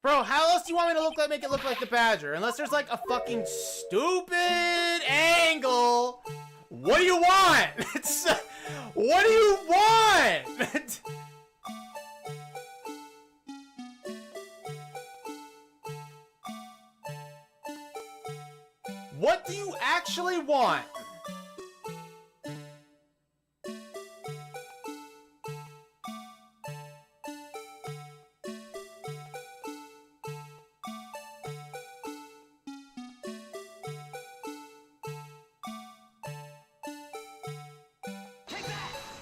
Bro, how else do you want me to look like, make it look like the Badger? Unless there's like a fucking stupid angle. What do you want? What do you want? What do you actually want?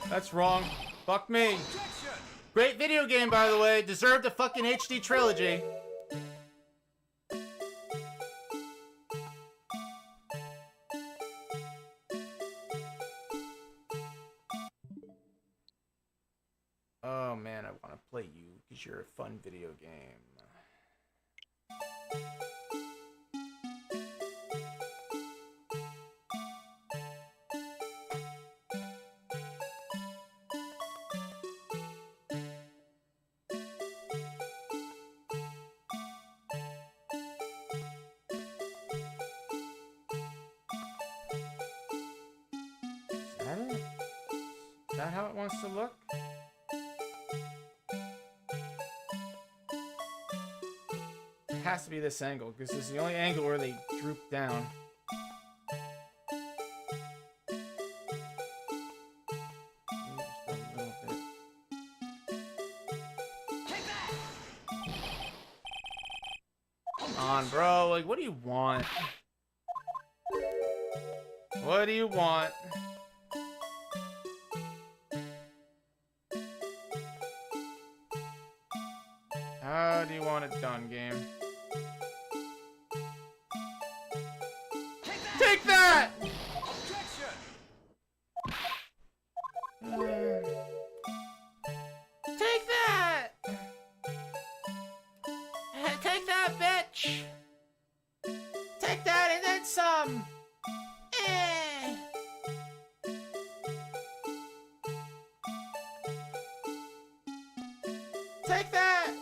That's wrong. Fuck me. Great video game, by the way. Deserved a fucking HD trilogy. Oh man, I want to play you because you're a fun video game. Is that how it wants to look? It has to be this angle, because this is the only angle where they droop down. Come on, bro. Like, what do you want? What do you want? How do you want it done, game? Take that! Take that! Take that, bitch! Take that and then some! Take that!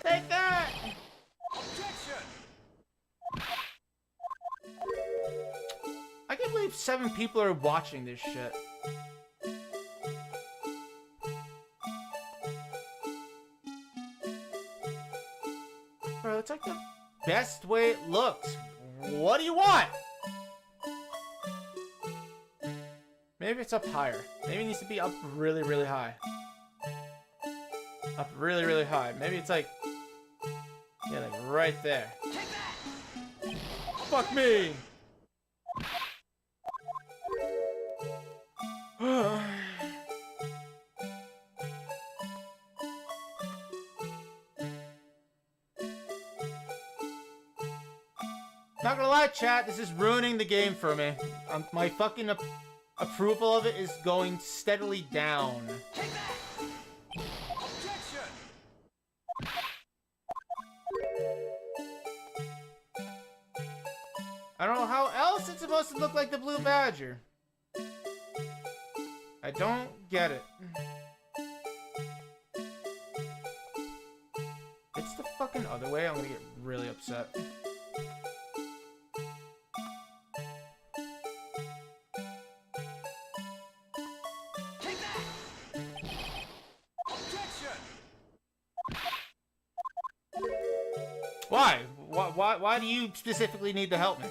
Take that! Objection! I can't believe 7 people are watching this shit. Bro, it's like the best way it looks. What do you want? Maybe it's up higher. Maybe it needs to be up really, really high. Up really, really high. Maybe it's like... yeah, like right there. Fuck me! Not gonna lie, chat, this is ruining the game for me. My fucking approval of it is going steadily down. I don't know how else it's supposed to look like the Blue Badger. I don't get it. It's the fucking other way, I'm gonna get really upset. Why? Why do you specifically need to help me?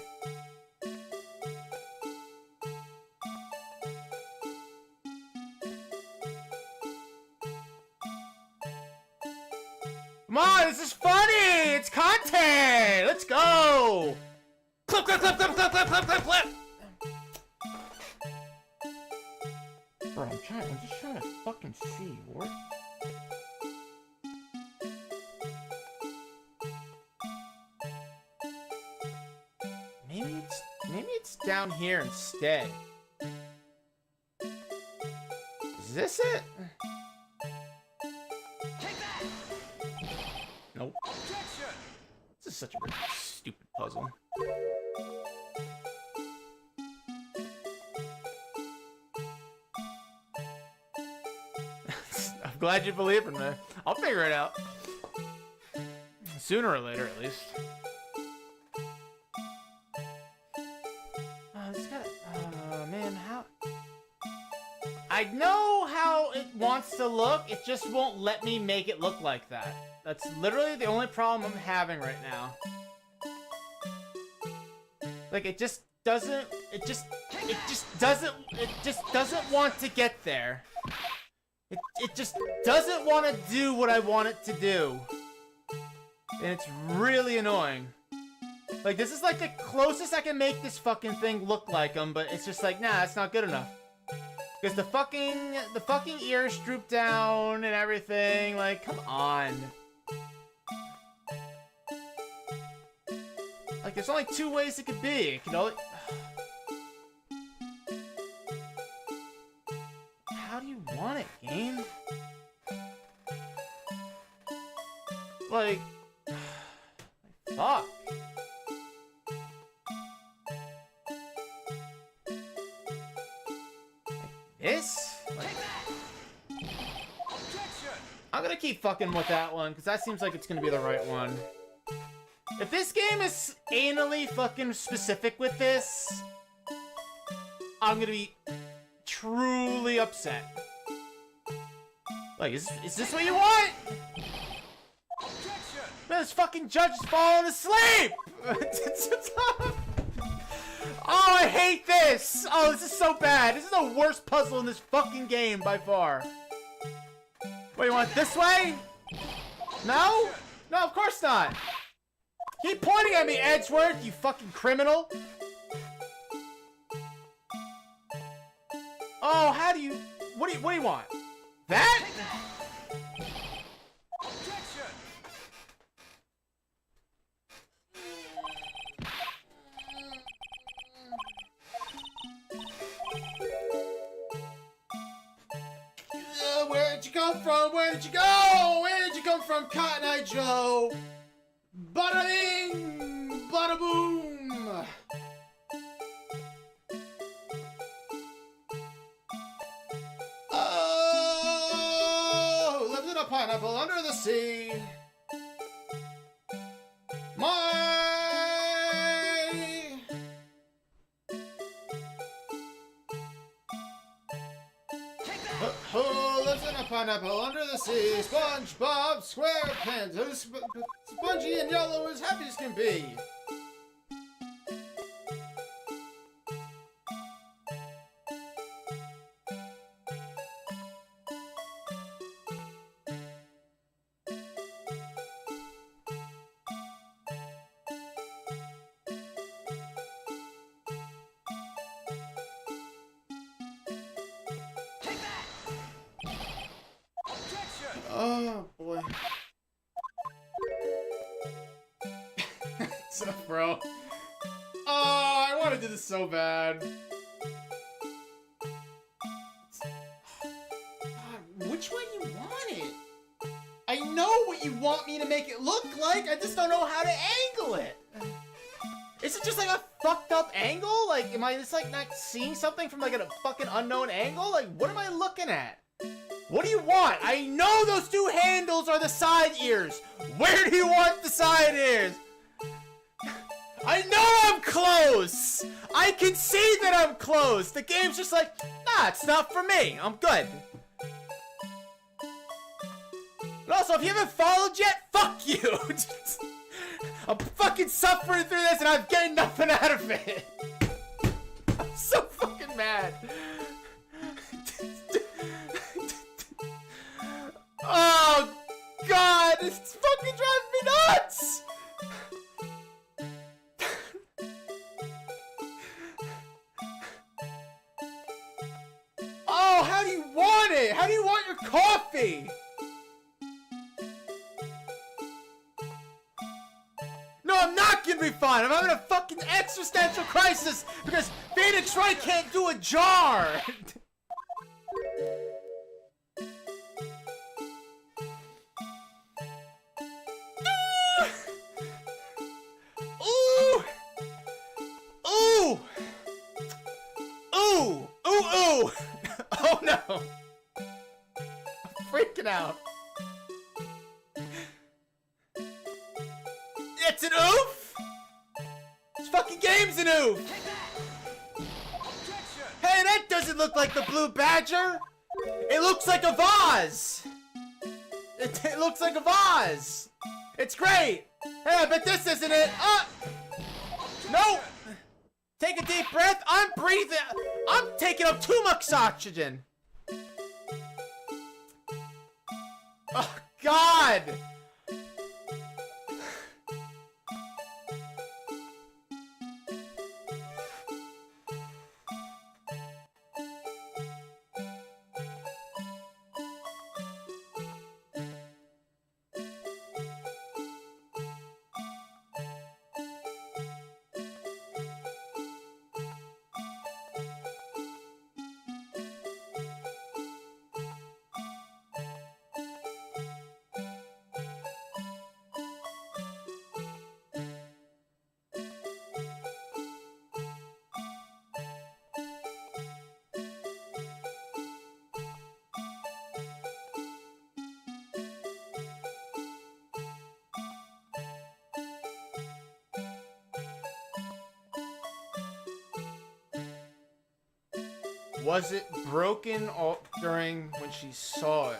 Come on, this is funny! It's content! Let's go! Clip, clip, clip, clip, clip, clip, clip, clip, clip! Bro, I'm just trying to fucking see, what? Maybe it's down here instead. Is this it? Nope. This is such a really stupid puzzle. glad you believe in me. I'll figure it out. Sooner or later, at least. Man, how... I know how it wants to look, it just won't let me make it look like that. That's literally the only problem I'm having right now. Like, it just doesn't want to get there. It just doesn't want to do what I want it to do. And it's really annoying. Like, this is like the closest I can make this fucking thing look like him, but it's just like, nah, it's not good enough. Because the fucking ears droop down and everything, like, come on. Like, there's only two ways it could be. It could only... How do you want it, game? Like... Fuck. This? Like, I'm gonna keep fucking with that one, because that seems like it's gonna be the right one. If this game is anally fucking specific with this, I'm gonna be truly upset. Like, is this what you want? Man, this fucking judge is falling asleep! Oh, I hate this! Oh, this is so bad. This is the worst puzzle in this fucking game by far. What, you want it this way? No? No, of course not. Keep pointing at me, Edgeworth, you fucking criminal. Oh, how do you... What do you want? That? Where did you come from? Where did you go? Where did you come from, Cotton Eye Joe? Bada bing! Bada boom! Oh, who lives in a pineapple under the sea? Who lives in a pineapple under the sea? SpongeBob SquarePants, who's spongy and yellow as happy as can be. Oh boy. What's up, bro? Oh, I want to do this so bad. God, which way you want it? I know what you want me to make it look like, I just don't know how to angle it. Is it just like a fucked up angle? Like, am I just like not seeing something from like a fucking unknown angle? Like, what am I looking at? What do you want? I know those two handles are the side ears. Where do you want the side ears? I know I'm close. I can see that I'm close. The game's just like, nah, it's not for me. I'm good. And also, if you haven't followed yet, fuck you. I'm fucking suffering through this and I'm getting nothing out of it. I'm so fucking mad. Oh, God, it's fucking driving me nuts! Oh, how do you want it? How do you want your coffee? No, I'm not gonna be fine. I'm having a fucking existential crisis because Phoenix Wright can't do a jar! Oh no! I'm freaking down. It's an oof? This fucking game's an oof. Hey, that doesn't look like the blue badger. It looks like a vase. It looks like a vase. It's great. Hey, but this isn't it. No. Take a deep breath. I'm breathing. I'm taking up too much oxygen. Oh, God. Was it broken all during when she saw it?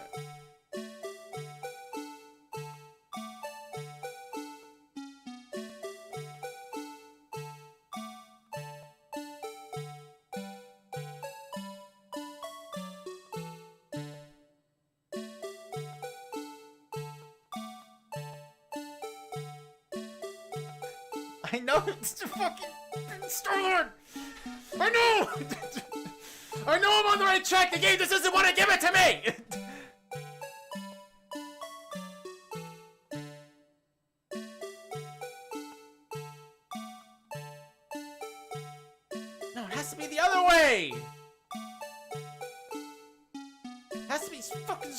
I know it's a fucking Star-Lord! I know! I know I'm on the right track. The game just doesn't want to give it to me. No, it has to be the other way. It has to be fucking.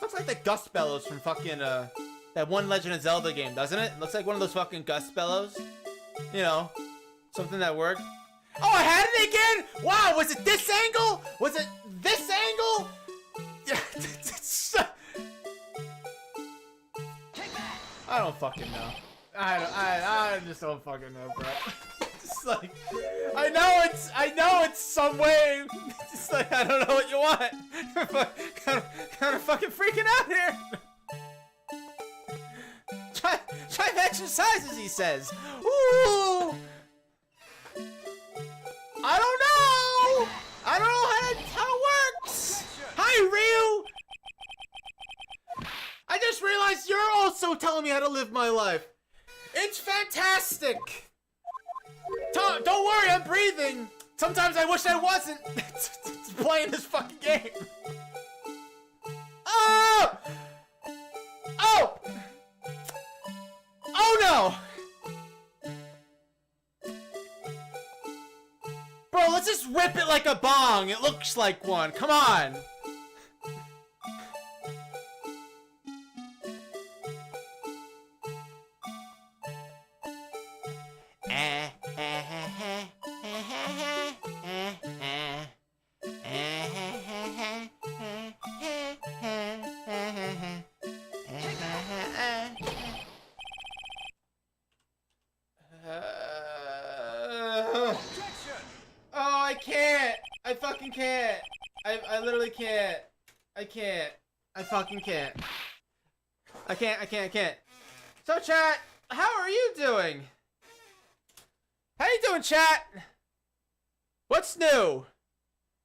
Looks like the gust bellows from fucking that one Legend of Zelda game, doesn't it? Looks like one of those fucking gust bellows. You know, something that worked. Oh, I had it again! Wow, was it this angle? Was it this angle? Yeah, I don't fucking know. I just don't fucking know, bro. Just like, I know it's some way. Just like, I don't know what you want. kind of fucking freaking out here. Try exercises, he says. Ooh. I don't know. I don't know how it works. Hi, Ryu. I just realized you're also telling me how to live my life. It's fantastic. Don't worry, I'm breathing. Sometimes I wish I wasn't playing this fucking game. Oh! Oh! Oh no! Bro, let's just rip it like a bong. It looks like one. Come on. Oh, I can't. I fucking can't. I literally can't. I can't. I fucking can't. I can't. So, chat, how are you doing? How you doing, chat? What's new?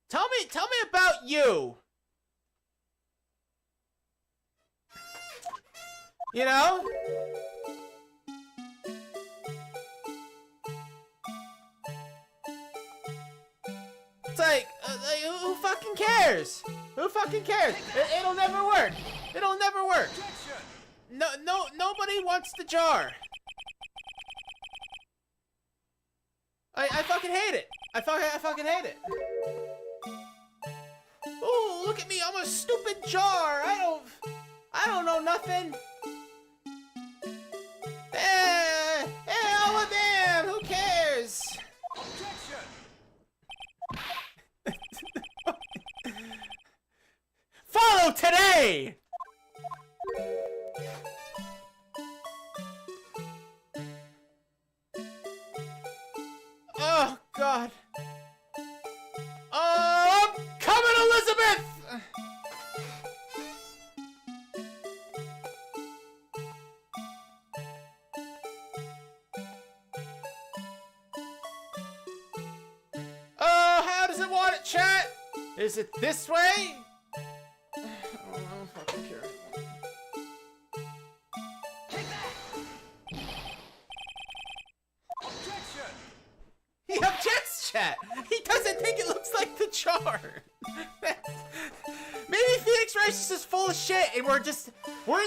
Tell me about you. You know? It's like, who fucking cares? Who fucking cares? It'll never work. It'll never work. Nobody wants the jar. I fucking hate it. I fucking hate it. Ooh, look at me. I'm a stupid jar. I don't know nothing. Oh, damn! Who cares? Follow today! Oh, God. Oh, I'm coming, Elizabeth! Oh, how does it want it, chat? Is it this way? I don't fucking care anymore. He objects, chat. He doesn't think it looks like the jar. Maybe Phoenix Wright is just full of shit, and we're in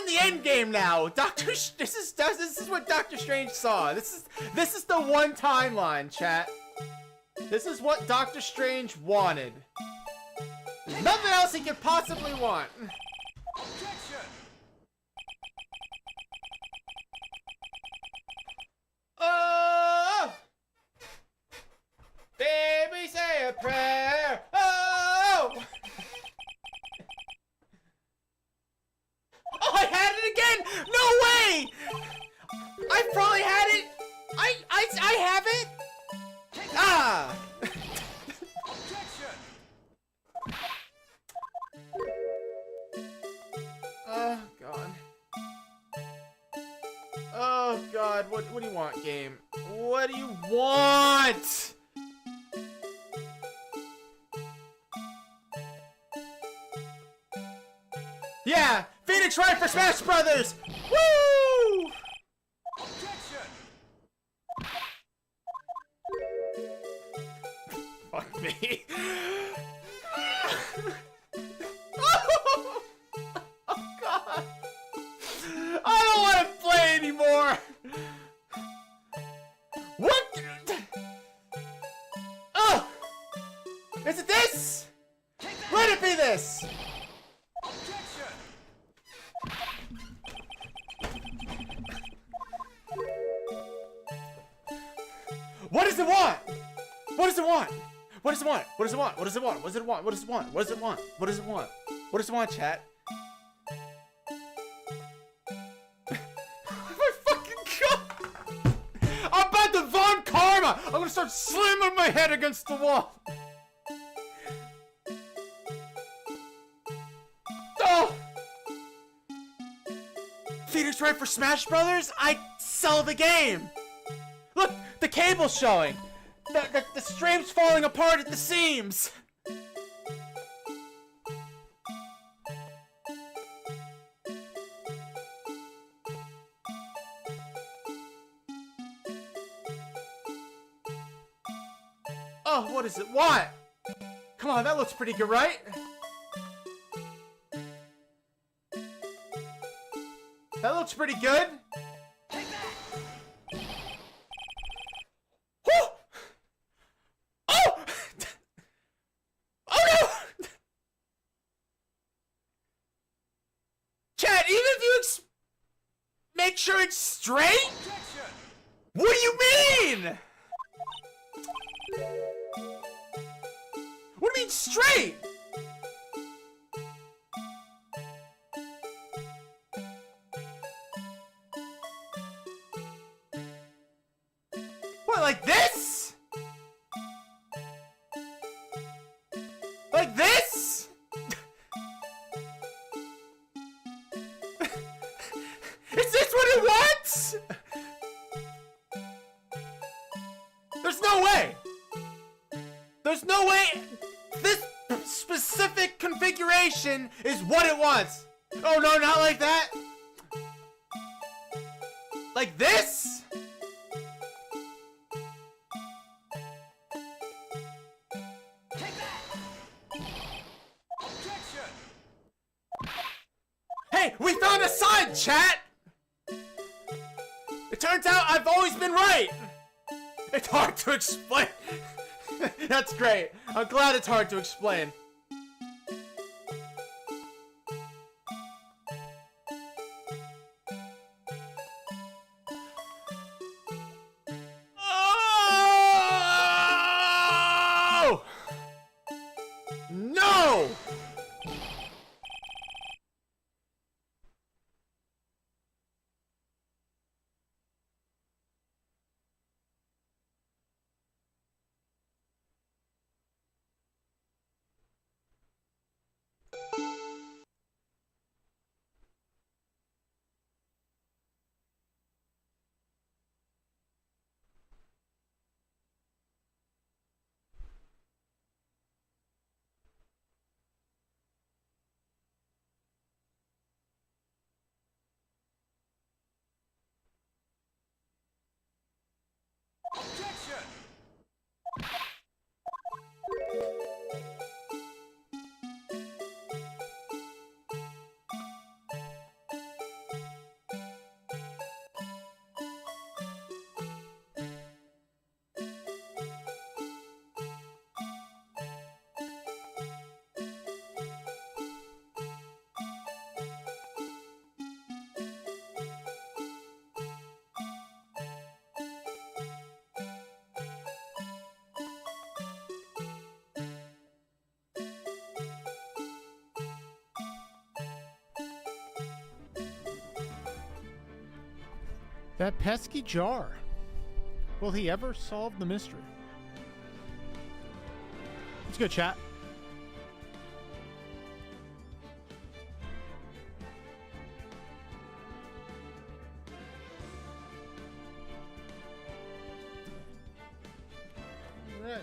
the end game now. This is what Doctor Strange saw. This is the one timeline, chat. This is what Doctor Strange wanted. There's nothing else he could possibly want. Oh! Baby, say a prayer. Oh! Oh, I had it again! No way! I probably had it. I have it. Ah! Oh God. Oh God, what do you want, game? What do you want? Yeah, Phoenix Wright for Smash Brothers! Woo! Fuck me. Oh God. I don't want to play anymore. What? Oh! Is it this? Let it be this! What does it want? What does it want? What does it want? What does it want? What does it want? What does it want? What does it want? What does it want? What does it want? What does it want, chat? Oh my fucking God! I'm about to Von Karma! I'm gonna start slamming my head against the wall! Oh! Phoenix Wright for Smash Brothers? I sell the game! Look! The cable's showing! The stream's falling apart at the seams! Oh, what does it want? Come on, that looks pretty good, right? That looks pretty good. Make sure it's straight? What do you mean? What do you mean straight? What, like this? Like this? Is this what it wants? There's no way. There's no way this specific configuration is what it wants. Oh no, not like that. Like this? Hey, we found a sign, chat! It turns out I've always been right! It's hard to explain. That's great. I'm glad it's hard to explain. That pesky jar. Will he ever solve the mystery? Let's go, chat. All right.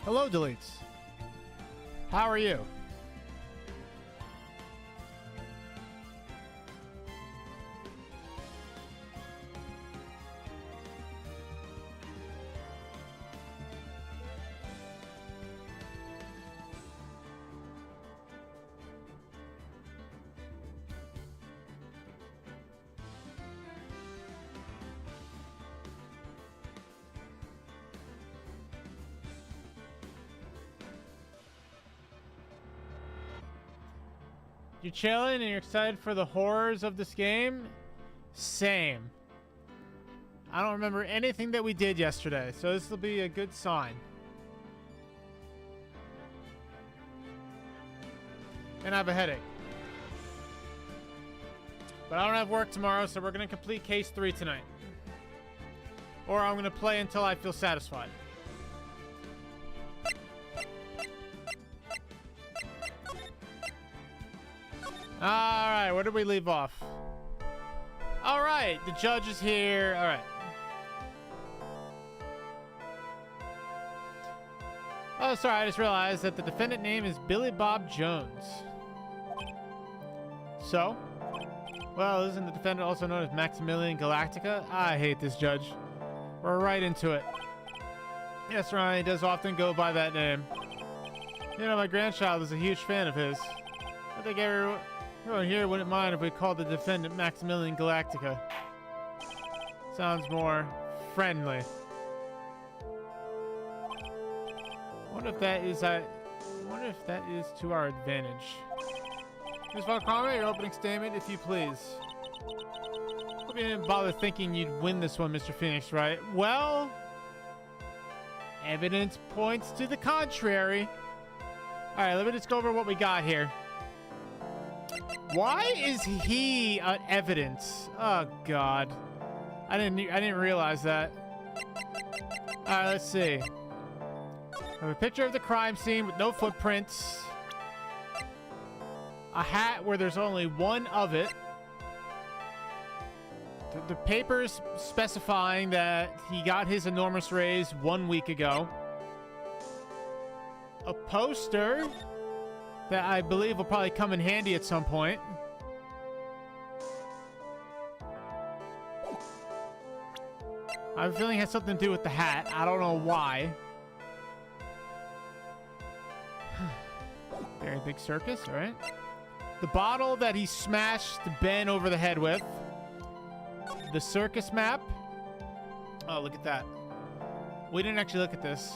Hello, Deletes. How are you? You chilling and you're excited for the horrors of this game? Same. I don't remember anything that we did yesterday, so this will be a good sign. And I have a headache. But I don't have work tomorrow, so we're going to complete case 3 tonight. Or I'm going to play until I feel satisfied. Alright, where did we leave off? Alright, the judge is here. Alright. Oh, sorry, I just realized that the defendant name is Billy Bob Jones. So? Well, isn't the defendant also known as Maximilian Galactica? I hate this judge. We're right into it. Yes, Ryan, he does often go by that name. You know, my grandchild is a huge fan of his. I think everyone here wouldn't mind if we called the defendant Maximilian Galactica. Sounds more friendly. Wonder if that is to our advantage. Ms. Valcrama, your opening statement, if you please. Hope you didn't bother thinking you'd win this one, Mr. Phoenix, right? Well, evidence points to the contrary. All right, let me just go over what we got here. Why is he evidence? Oh God, I didn't realize that. All right, let's see. I have a picture of the crime scene with no footprints. A hat where there's only one of it. The papers specifying that he got his enormous raise 1 week ago. A poster that I believe will probably come in handy at some point. I have a feeling it has something to do with the hat. I don't know why. Very big circus, all right. The bottle that he smashed Ben over the head with. The circus map. Oh, look at that. We didn't actually look at this.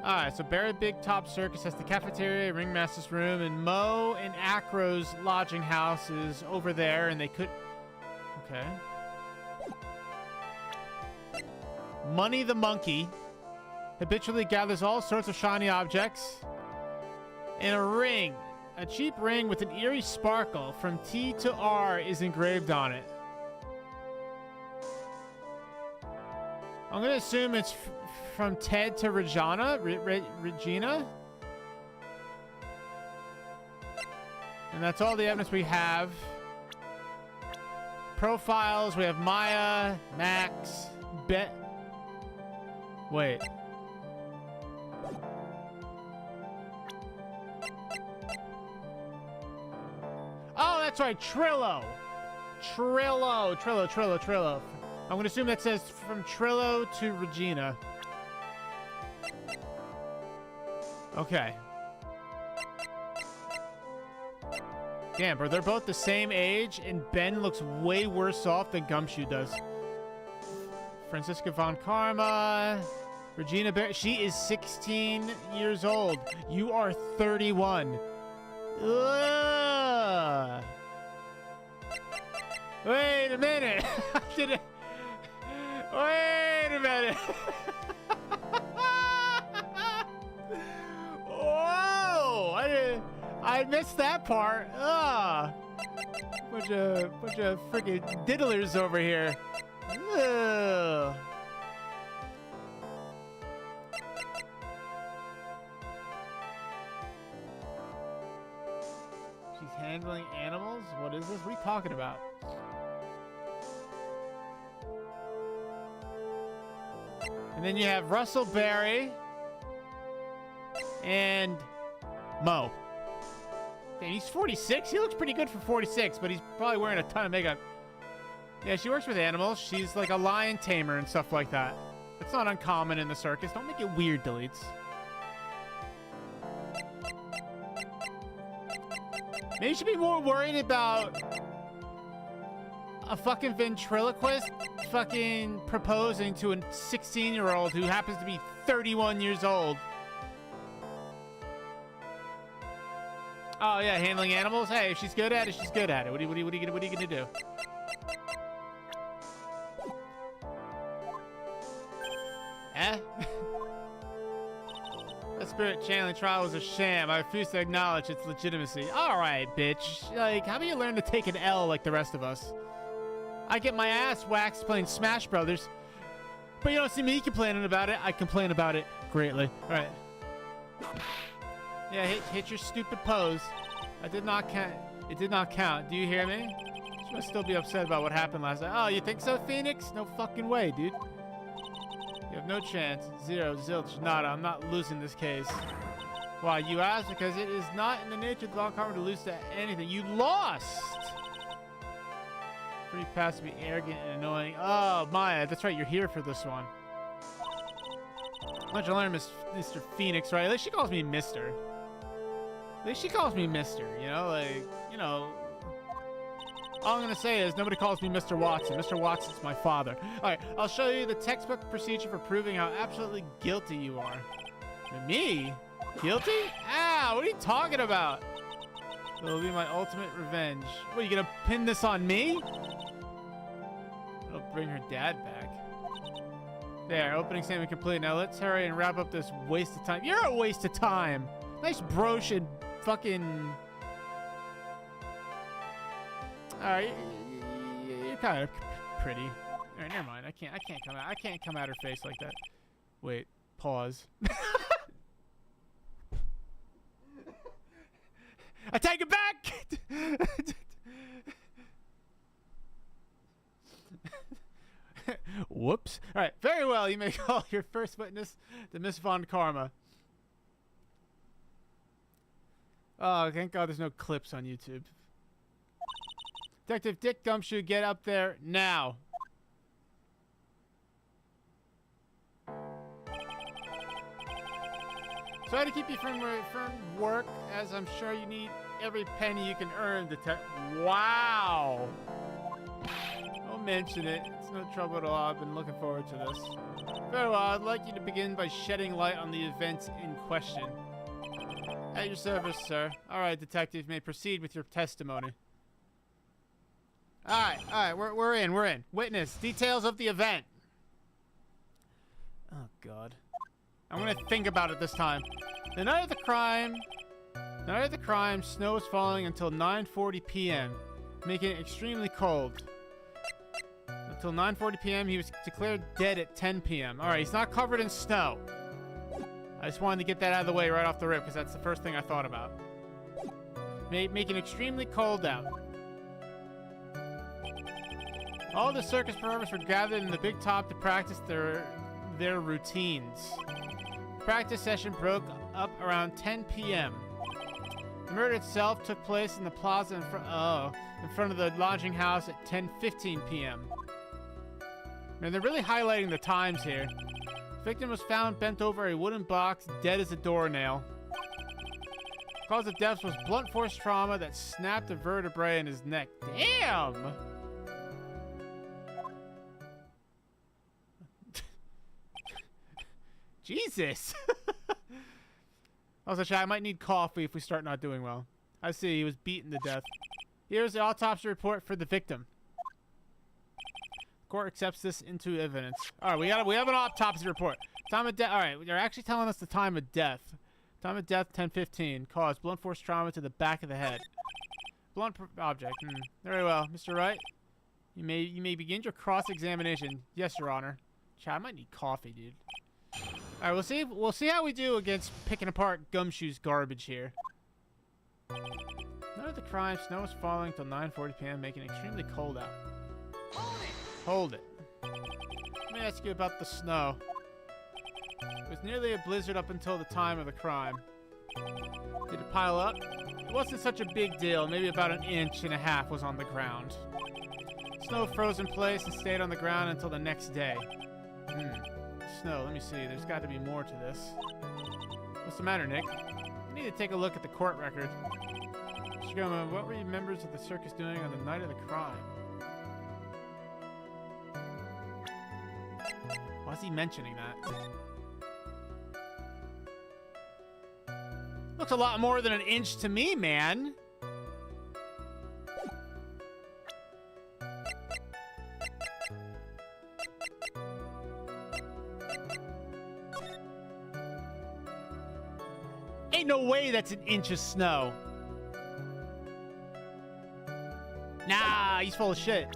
Alright, so Barry Big Top Circus has the cafeteria, ringmaster's room, and Mo and Acro's lodging house is over there, and they could... Okay. Money the Monkey habitually gathers all sorts of shiny objects. And a ring. A cheap ring with an eerie sparkle from T to R is engraved on it. I'm going to assume it's from Ted to Regina. Regina. And that's all the evidence we have. Profiles. We have Maya, Max, Bet. Wait. Oh, that's right. Trillo. Trillo. I'm going to assume that says from Trillo to Regina. Okay. Damn, bro. They're both the same age, and Ben looks way worse off than Gumshoe does. Francisca Von Karma. Regina Bear. She is 16 years old. You are 31. Ugh. Wait a minute. Wait a minute. Whoa! I missed that part. Ugh. Bunch of freaking diddlers over here. Ugh. She's handling animals? What is this? What are you talking about? And then you have Russell Berry and Mo. Damn, he's 46. He looks pretty good for 46, but he's probably wearing a ton of makeup. Yeah, she works with animals. She's like a lion tamer and stuff like that. That's not uncommon in the circus. Don't make it weird, deletes. Maybe you should be more worried about a fucking ventriloquist fucking proposing to a 16-year-old who happens to be 31 years old. Oh yeah, handling animals. Hey, if she's good at it, she's good at it. What are you gonna do? Eh? That spirit channeling trial was a sham. I refuse to acknowledge its legitimacy. All right, bitch. Like, how about you learn to take an L like the rest of us? I get my ass waxed playing Smash Brothers, but you don't see me complaining about it. I complain about it greatly. All right. Yeah, hit your stupid pose. I did not count. It did not count. Do you hear me? She must still be upset about what happened last night. Oh, you think so, Phoenix? No fucking way, dude. You have no chance. Zero, zilch, nada. I'm not losing this case. Why, you asked? Because it is not in the nature of the Von Karma to lose to anything. You lost! Pretty past to be arrogant and annoying. Oh, Maya, that's right. You're here for this one. Much to learn, Mr. Phoenix, right? At least she calls me Mr. At least she calls me Mr. You know, like, you know. All I'm going to say is nobody calls me Mr. Watson. Mr. Watson's my father. All right, I'll show you the textbook procedure for proving how absolutely guilty you are. Me? Guilty? Ah, what are you talking about? It'll be my ultimate revenge. What, are you going to pin this on me? It'll bring her dad back. There, opening statement complete. Now let's hurry and wrap up this waste of time. You're a waste of time. Nice brooch and fucking... Alright, you're kind of pretty. Alright, never mind. I can't come at her face like that. Wait, pause. I take it back! Whoops. Alright, very well. You may call your first witness to Miss Von Karma. Oh, thank God there's no clips on YouTube. Detective Dick Gumshoe, get up there now. Sorry to keep you from work, as I'm sure you need every penny you can earn. Wow. Don't mention it. It's no trouble at all. I've been looking forward to this. Very well. I'd like you to begin by shedding light on the events in question. At your service, sir. All right, detective, you may proceed with your testimony. All right, we're in. Witness, details of the event. Oh, God. I'm gonna think about it this time. The night of the crime, snow was falling until 9:40 p.m., making it extremely cold. Until 9:40 p.m., he was declared dead at 10 p.m. All right, he's not covered in snow. I just wanted to get that out of the way right off the rip, because that's the first thing I thought about. Making extremely cold out. All the circus performers were gathered in the big top to practice their routines. The practice session broke up around 10 p.m. The murder itself took place in the plaza in front of the lodging house at 10:15 p.m. Man, they're really highlighting the times here. The victim was found bent over a wooden box, dead as a doornail. The cause of death was blunt force trauma that snapped a vertebrae in his neck. Damn! Jesus! Also, I might need coffee if we start not doing well. I see, he was beaten to death. Here's the autopsy report for the victim. Court accepts this into evidence. All right, we have an autopsy report. Time of death. All right, they're actually telling us the time of death. Time of death 10:15. Cause blunt force trauma to the back of the head. Blunt object. Very well, Mr. Wright. You may begin your cross-examination. Yes, Your Honor. Chad, I might need coffee, dude. All right, we'll see how we do against picking apart Gumshoe's garbage here. None of the crime. Snow was falling till 9:40 p.m., making it extremely cold out. Hold it. Let me ask you about the snow. It was nearly a blizzard up until the time of the crime. Did it pile up? It wasn't such a big deal. Maybe about 1.5 inches was on the ground. Snow froze in place and stayed on the ground until the next day. Snow, let me see. There's got to be more to this. What's the matter, Nick? I need to take a look at the court record. Mr. Goma, what were you members of the circus doing on the night of the crime? Why is he mentioning that? Looks a lot more than 1 inch to me, man. Ain't no way that's 1 inch of snow. Nah, he's full of shit.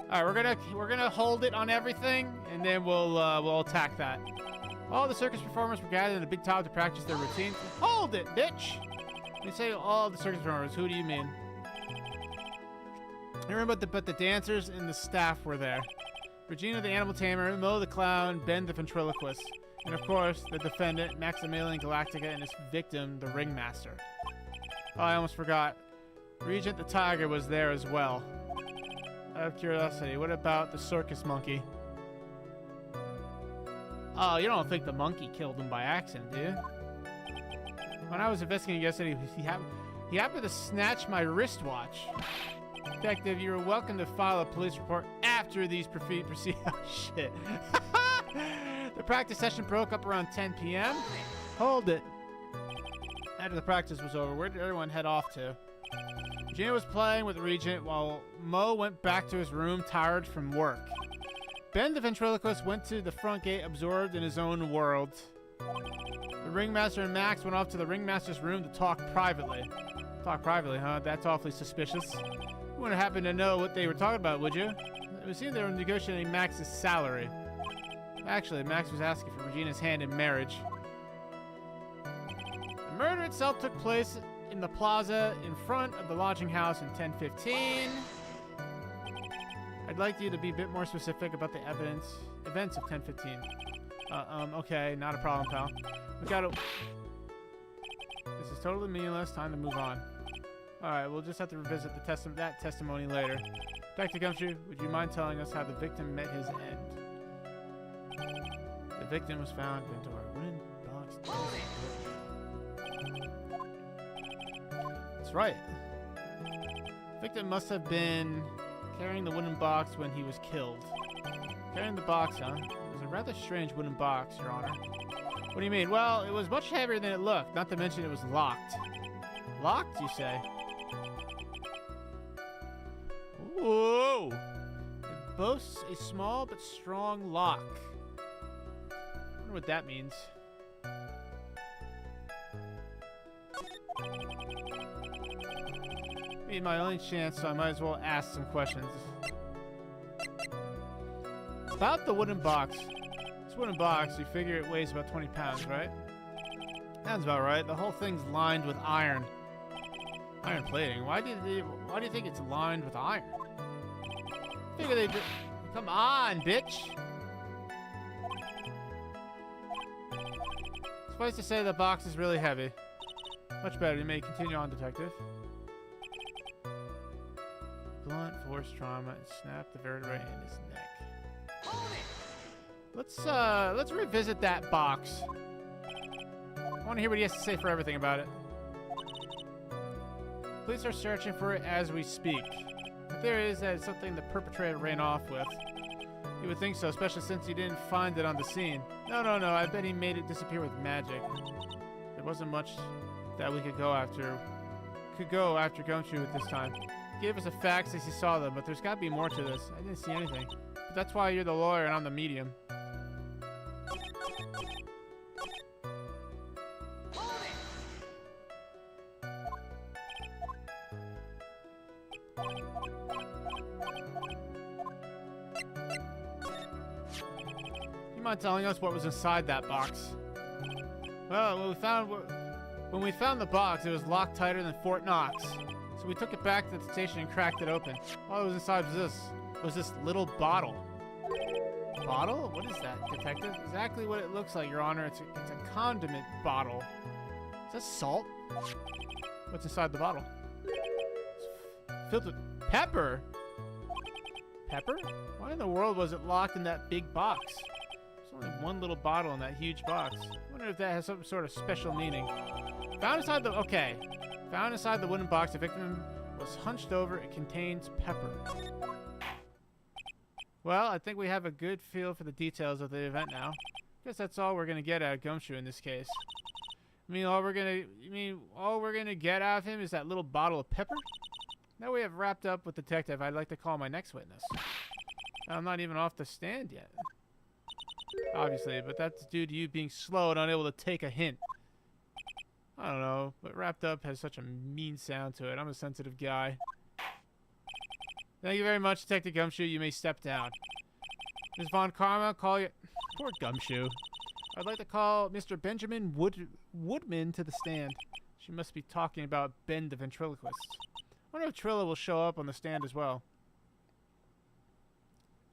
All right, we're gonna hold it on everything, and then we'll attack that. All the circus performers were gathered in the big top to practice their routine. Hold it, bitch! When you say all the circus performers, who do you mean? I remember, but the dancers and the staff were there. Regina the animal tamer, Mo the clown, Ben the ventriloquist, and of course the defendant, Maximilian Galactica, and his victim, the ringmaster. Oh, I almost forgot. Regent the tiger was there as well. Out of curiosity, what about the circus monkey? Oh, you don't think the monkey killed him by accident, do you? When I was investigating yesterday, he happened to snatch my wristwatch. Detective, you're welcome to file a police report after these proceed. Oh, shit. The practice session broke up around 10 p.m. Hold it. After the practice was over, where did everyone head off to? Gina was playing with the Regent while Mo went back to his room tired from work. Ben the ventriloquist went to the front gate absorbed in his own world. The ringmaster and Max went off to the ringmaster's room to talk privately. Talk privately, huh? That's awfully suspicious. You wouldn't happen to know what they were talking about, would you? It would seem they were negotiating Max's salary. Actually, Max was asking for Regina's hand in marriage. The murder itself took place in the plaza in front of the lodging house in 10:15. I'd like you to be a bit more specific about the events of 10:15. Okay, not a problem, pal. We gotta... This is totally meaningless. Time to move on. Alright, we'll just have to revisit that testimony later. Dr. Gumshoe, would you mind telling us how the victim met his end? The victim was found into our wooden box. That's right. The victim must have been carrying the wooden box when he was killed. Carrying the box, huh? It was a rather strange wooden box, Your Honor. What do you mean? Well, it was much heavier than it looked, not to mention it was locked. Locked, you say? Whoa! It boasts a small but strong lock. I wonder what that means. Maybe my only chance, so I might as well ask some questions. About the wooden box. This wooden box, you figure it weighs about 20 pounds, right? Sounds about right. The whole thing's lined with iron. Iron plating. Why do you think it's lined with iron? Figure they just... Come on, bitch! Suffice to say, the box is really heavy. Much better. You may continue on, detective. Blunt force trauma and snapped the vertebrae in his neck. Let's revisit that box. I want to hear what he has to say for everything about it. Police are searching for it as we speak. The theory is that it's something the perpetrator ran off with. You would think so, especially since he didn't find it on the scene. No, I bet he made it disappear with magic. There wasn't much that we could go after Gumshoe at this time. He gave us the facts as he saw them, but there's got to be more to this. I didn't see anything. But that's why you're the lawyer and I'm the medium. You mind telling us what was inside that box? Well, when we found the box, it was locked tighter than Fort Knox. So we took it back to the station and cracked it open. All that was inside was this little bottle. Bottle? What is that, detective? Exactly what it looks like, Your Honor. It's a condiment bottle. Is that salt? What's inside the bottle? It's filled with pepper. Pepper? Why in the world was it locked in that big box? There's only one little bottle in that huge box. I wonder if that has some sort of special meaning. Found inside the wooden box, the victim was hunched over. It contains pepper. Well, I think we have a good feel for the details of the event now. Guess that's all we're gonna get out of Gumshoe in this case. You mean all we're gonna get out of him is that little bottle of pepper? Now we have wrapped up with detective. I'd like to call my next witness. I'm not even off the stand yet. Obviously, but that's due to you being slow and unable to take a hint. I don't know, but wrapped up has such a mean sound to it. I'm a sensitive guy. Thank you very much, Detective Gumshoe. You may step down. Ms. Von Karma, call you... Poor Gumshoe. I'd like to call Mr. Benjamin Woodman to the stand. She must be talking about Ben the ventriloquist. I wonder if Trilla will show up on the stand as well.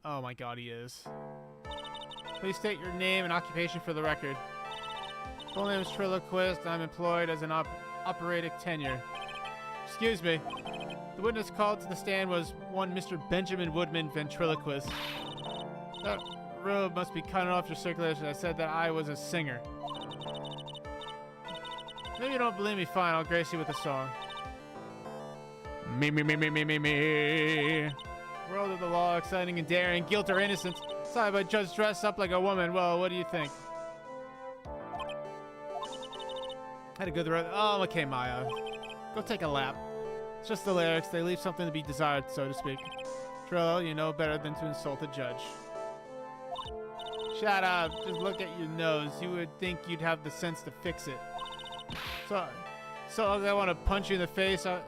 Oh my god, he is. Please state your name and occupation for the record. Full name is Triloquist. I'm employed as an operatic tenure. Excuse me. The witness called to the stand was one Mr. Benjamin Woodman, ventriloquist. That robe must be cut off your circulation. I said that I was a singer. Maybe you don't believe me. Fine, I'll grace you with a song. Me. World of the law, exciting and daring, guilt or innocence. Decided by judge dressed up like a woman. Well, what do you think? Had a good road. Oh, okay, Maya. Go take a lap. It's just the lyrics. They leave something to be desired, so to speak. Trillo, you know better than to insult a judge. Shut up. Just look at your nose. You would think you'd have the sense to fix it. So I want to punch you in the face? Okay.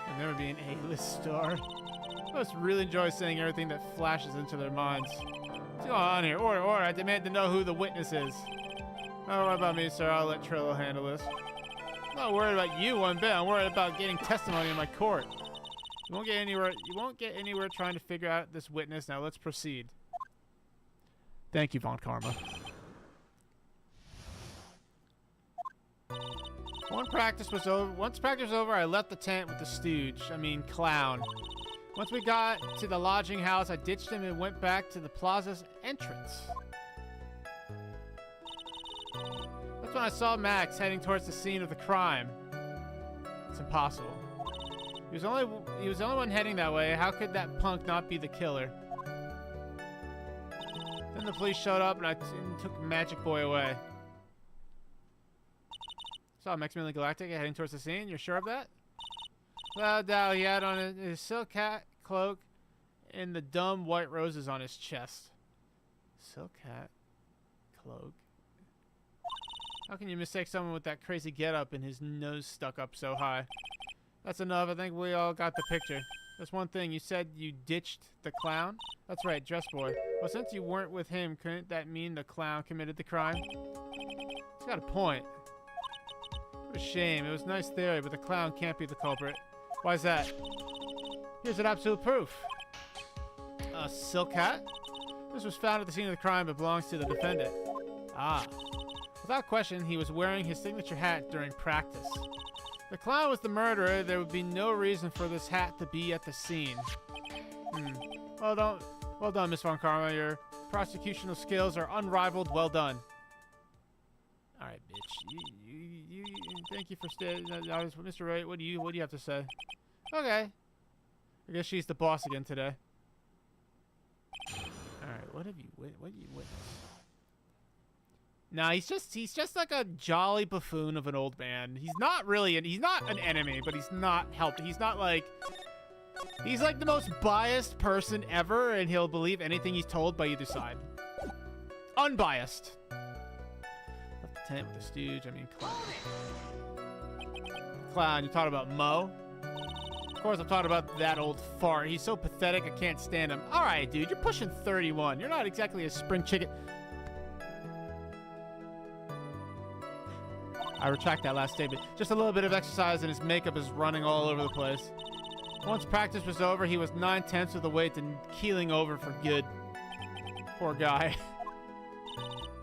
I'll never be an A-list star. I must really enjoy saying everything that flashes into their minds. What's going on here? Order. I demand to know who the witness is. Don't worry about me, sir. I'll let Trillo handle this. I'm not worried about you one bit. I'm worried about getting testimony in my court. You won't get anywhere trying to figure out this witness. Now let's proceed. Thank you, Von Karma. Once practice was over, I left the tent with the stooge. Clown. Once we got to the lodging house, I ditched him and went back to the plaza's entrance. That's when I saw Max heading towards the scene of the crime. It's impossible. He was the only one heading that way. How could that punk not be the killer? Then the police showed up and I took Magic Boy away. Saw Maximilian Galactica heading towards the scene. You're sure of that? Without doubt, he had on his silk hat, cloak, and the dumb white roses on his chest. Silk hat, cloak. How can you mistake someone with that crazy getup and his nose stuck up so high? That's enough. I think we all got the picture. There's one thing. You said you ditched the clown? That's right, Dress Boy. Well, since you weren't with him, couldn't that mean the clown committed the crime? He's got a point. What a shame. It was a nice theory, but the clown can't be the culprit. Why is that? Here's an absolute proof. A silk hat? This was found at the scene of the crime but belongs to the defendant. Ah. Without question, he was wearing his signature hat during practice. If the clown was the murderer, there would be no reason for this hat to be at the scene. Well done, Miss Von Karma. Your prosecutional skills are unrivaled. Well done. All right, bitch. Thank you for staying. Mr. Wright, what do you have to say? Okay. I guess she's the boss again today. All right, what do you witness? Nah, he's just like a jolly buffoon of an old man. He's not an enemy, but he's not helped. He's like the most biased person ever, and he'll believe anything he's told by either side. Unbiased. Left the tent with the stooge. I mean, clown. You talking about Mo? Of course, I'm talking about that old fart. He's so pathetic, I can't stand him. All right, dude, you're pushing 31. You're not exactly a spring chicken. I retract that last statement. Just a little bit of exercise and his makeup is running all over the place. Once practice was over, he was 9/10 of the way to keeling over for good. Poor guy.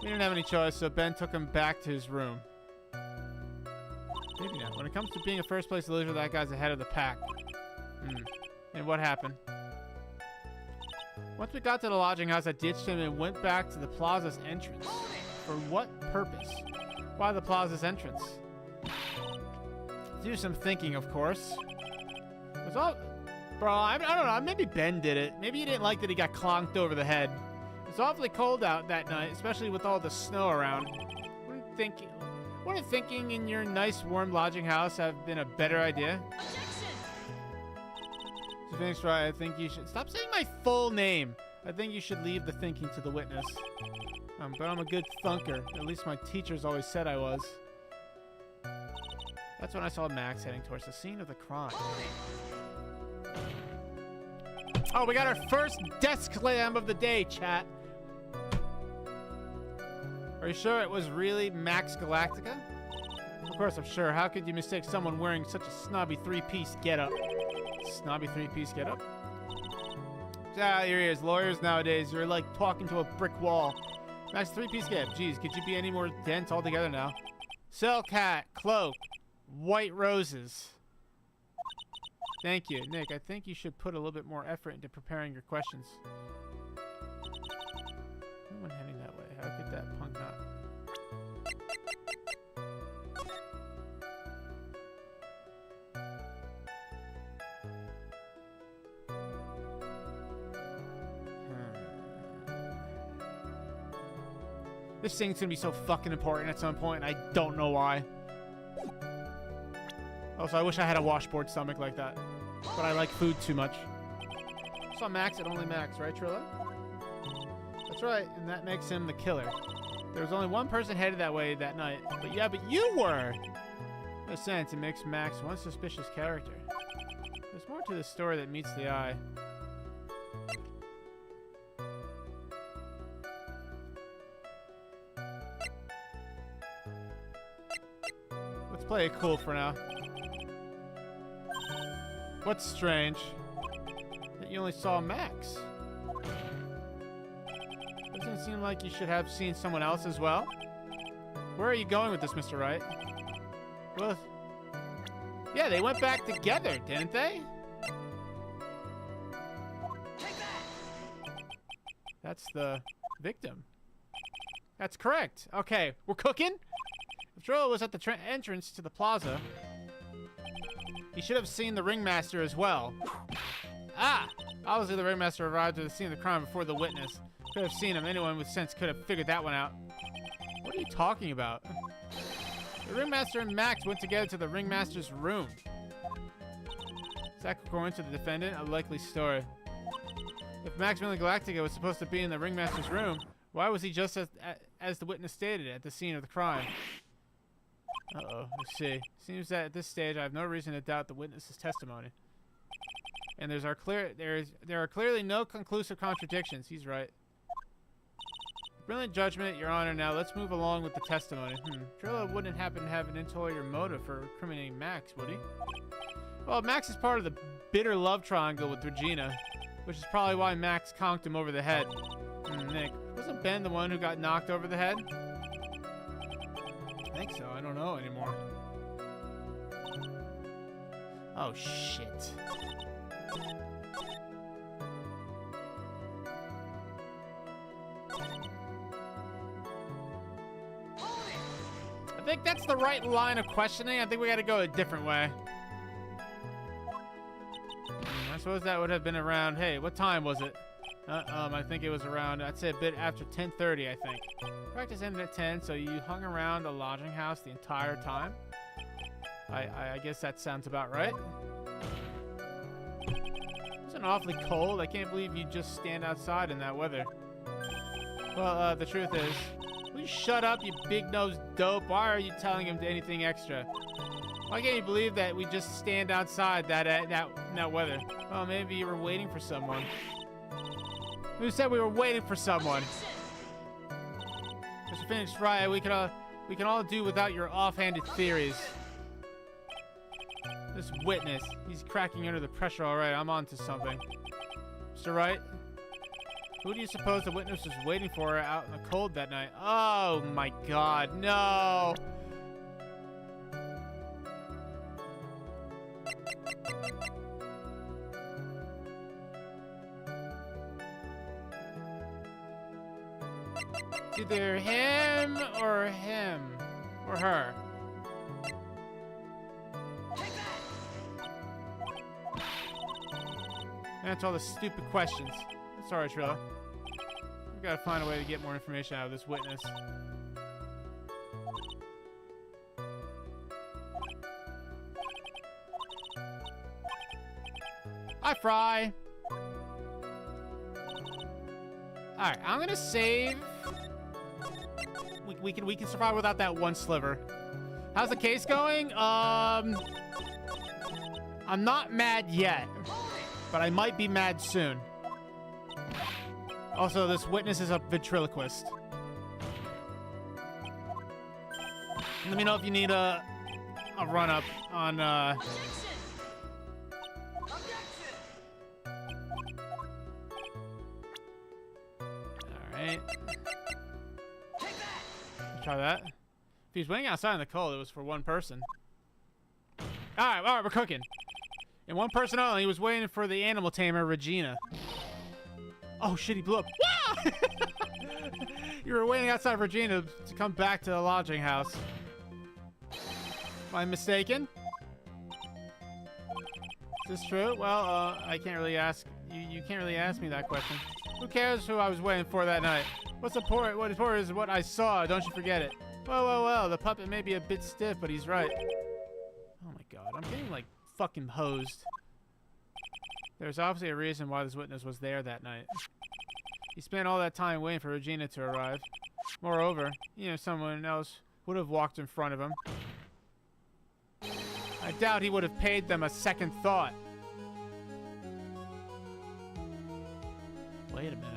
We didn't have any choice, so Ben took him back to his room. Maybe not. When it comes to being a first-place loser, that guy's ahead of the pack. And what happened? Once we got to the lodging house, I ditched him and went back to the plaza's entrance. For what purpose? Why the plaza's entrance? Do some thinking, of course. It was all... Bro, I don't know. Maybe Ben did it. Maybe he didn't like that he got clonked over the head. It was awfully cold out that night, especially with all the snow around. Wouldn't thinking in your nice, warm lodging house have been a better idea? So thanks, Wright. I think you should... Stop saying my full name. I think you should leave the thinking to the witness. But I'm a good thunker. At least my teachers always said I was. That's when I saw Max heading towards the scene of the crime. Oh, we got our first desk slam of the day, chat. Are you sure it was really Max Galactica? Of course I'm sure. How could you mistake someone wearing such a snobby three-piece getup? Snobby three-piece getup? Ah, your ears. Lawyers nowadays, you're like talking to a brick wall. Max three-piece getup. Jeez, could you be any more dense altogether now? Silk hat, cloak, white roses. Thank you. Nick, I think you should put a little bit more effort into preparing your questions. No one heading that way. How could that punk not? This thing's gonna be so fucking important at some point, and I don't know why. Also, I wish I had a washboard stomach like that. But I like food too much. Saw Max at only Max, right, Trilla? That's right, and that makes him the killer. There was only one person headed that way that night. But yeah, but you were! No sense, it makes Max one suspicious character. There's more to this story that meets the eye. Let's play it cool for now. What's strange? That you only saw Max. Doesn't it seem like you should have seen someone else as well? Where are you going with this, Mr. Wright? Well, yeah, they went back together, didn't they? That's the victim. That's correct. Okay, we're cooking? If Trillo was at the entrance to the plaza, he should have seen the ringmaster as well. Ah! Obviously, the ringmaster arrived at the scene of the crime before the witness. Could have seen him. Anyone with sense could have figured that one out. What are you talking about? The ringmaster and Max went together to the ringmaster's room. Is that according to the defendant? A likely story. If Maximilian Galactica was supposed to be in the ringmaster's room, why was he just as the witness stated at the scene of the crime? Uh-oh, let's see. Seems that at this stage I have no reason to doubt the witness's testimony. And there are clearly no conclusive contradictions. He's right. Brilliant judgment, Your Honor. Now let's move along with the testimony. Trillo wouldn't happen to have an ulterior motive for incriminating Max, would he? Well, Max is part of the bitter love triangle with Regina, which is probably why Max conked him over the head. Nick, wasn't Ben the one who got knocked over the head? I think so. I don't know anymore. Oh, shit. I think that's the right line of questioning. I think we gotta go a different way. I suppose that would have been around, hey, what time was it? I think it was around, I'd say a bit after 10:30, I think. Practice ended at 10, so you hung around the lodging house the entire time? I guess that sounds about right. It wasn't awfully cold. I can't believe you just stand outside in that weather. Well, the truth is, will you shut up, you big-nosed dope? Why are you telling him anything extra? Why can't you believe that we just stand outside that weather? Well, maybe you were waiting for someone. Who said we were waiting for someone? Mr. Phoenix, right? We can all do without your offhanded theories. This witness, he's cracking under the pressure. All right, I'm on to something. Mr. Wright, who do you suppose the witness was waiting for out in the cold that night? Oh my God, no! Either him or her. Answer all the stupid questions. Sorry, Trillo. We've got to find a way to get more information out of this witness. Hi, Fry. Alright, I'm gonna save. We can survive without that one sliver. How's the case going? I'm not mad yet, but I might be mad soon. Also, this witness is a ventriloquist. Let me know if you need a run-up on, Alright. Try that. If he was waiting outside in the cold, it was for one person. Alright, we're cooking. And one person only, he was waiting for the animal tamer, Regina. Oh shit, he blew up. You were waiting outside Regina to come back to the lodging house. Am I mistaken? Is this true? Well, I can't really ask. You can't really ask me that question. Who cares who I was waiting for that night? What's important? What is important is what I saw. Don't you forget it. Well. The puppet may be a bit stiff, but he's right. Oh my God, I'm getting like fucking hosed. There's obviously a reason why this witness was there that night. He spent all that time waiting for Regina to arrive. Moreover, someone else would have walked in front of him. I doubt he would have paid them a second thought. Wait a minute.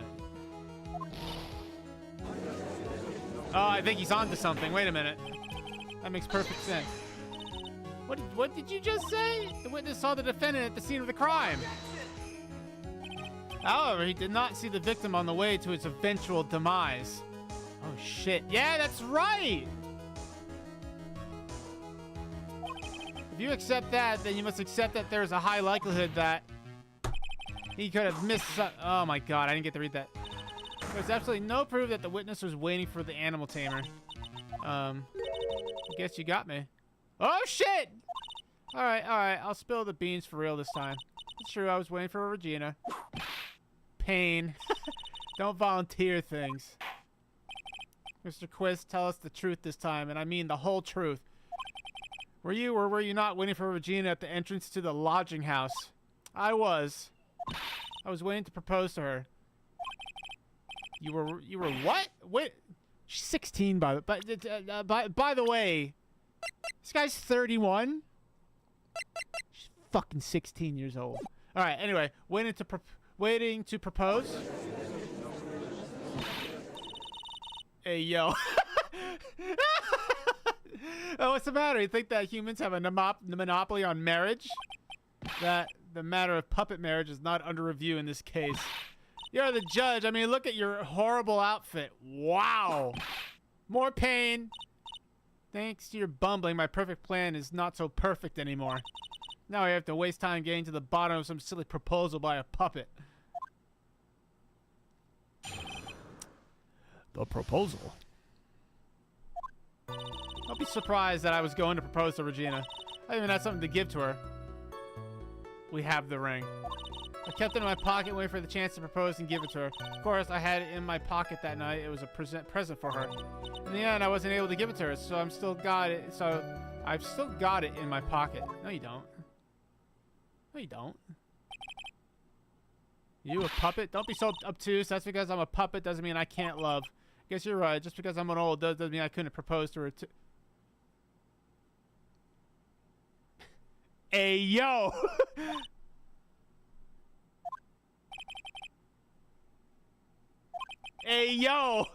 Oh, I think he's onto something. Wait a minute. That makes perfect sense. What did you just say? The witness saw the defendant at the scene of the crime. However, he did not see the victim on the way to its eventual demise. Oh shit. Yeah, that's right! If you accept that, then you must accept that there's a high likelihood that he could have missed oh my God, I didn't get to read that. There's absolutely no proof that the witness was waiting for the animal tamer. I guess you got me. Oh, shit! Alright, I'll spill the beans for real this time. It's true, I was waiting for Regina. Pain. Don't volunteer things. Mr. Quiz, tell us the truth this time, and I mean the whole truth. Were you or were you not waiting for Regina at the entrance to the lodging house? I was. I was waiting to propose to her. You were what? Wait, she's 16 by the way. This guy's 31. She's fucking 16 years old. All right. Anyway, waiting to propose. Hey yo. Oh, what's the matter? You think that humans have a monopoly on marriage? That the matter of puppet marriage is not under review in this case. You're the judge. I mean, look at your horrible outfit. Wow. More pain. Thanks to your bumbling, my perfect plan is not so perfect anymore. Now I have to waste time getting to the bottom of some silly proposal by a puppet. The proposal. Don't be surprised that I was going to propose to Regina. I even had something to give to her. We have the ring. I kept it in my pocket waiting for the chance to propose and give it to her. Of course, I had it in my pocket that night. It was a present for her. In the end, I wasn't able to give it to her, so I've still got it in my pocket. No, you don't. No, you don't. You a puppet? Don't be so obtuse. That's because I'm a puppet doesn't mean I can't love. I guess you're right. Just because I'm an old doesn't mean I couldn't propose to her too. Hey, yo! Hey, yo!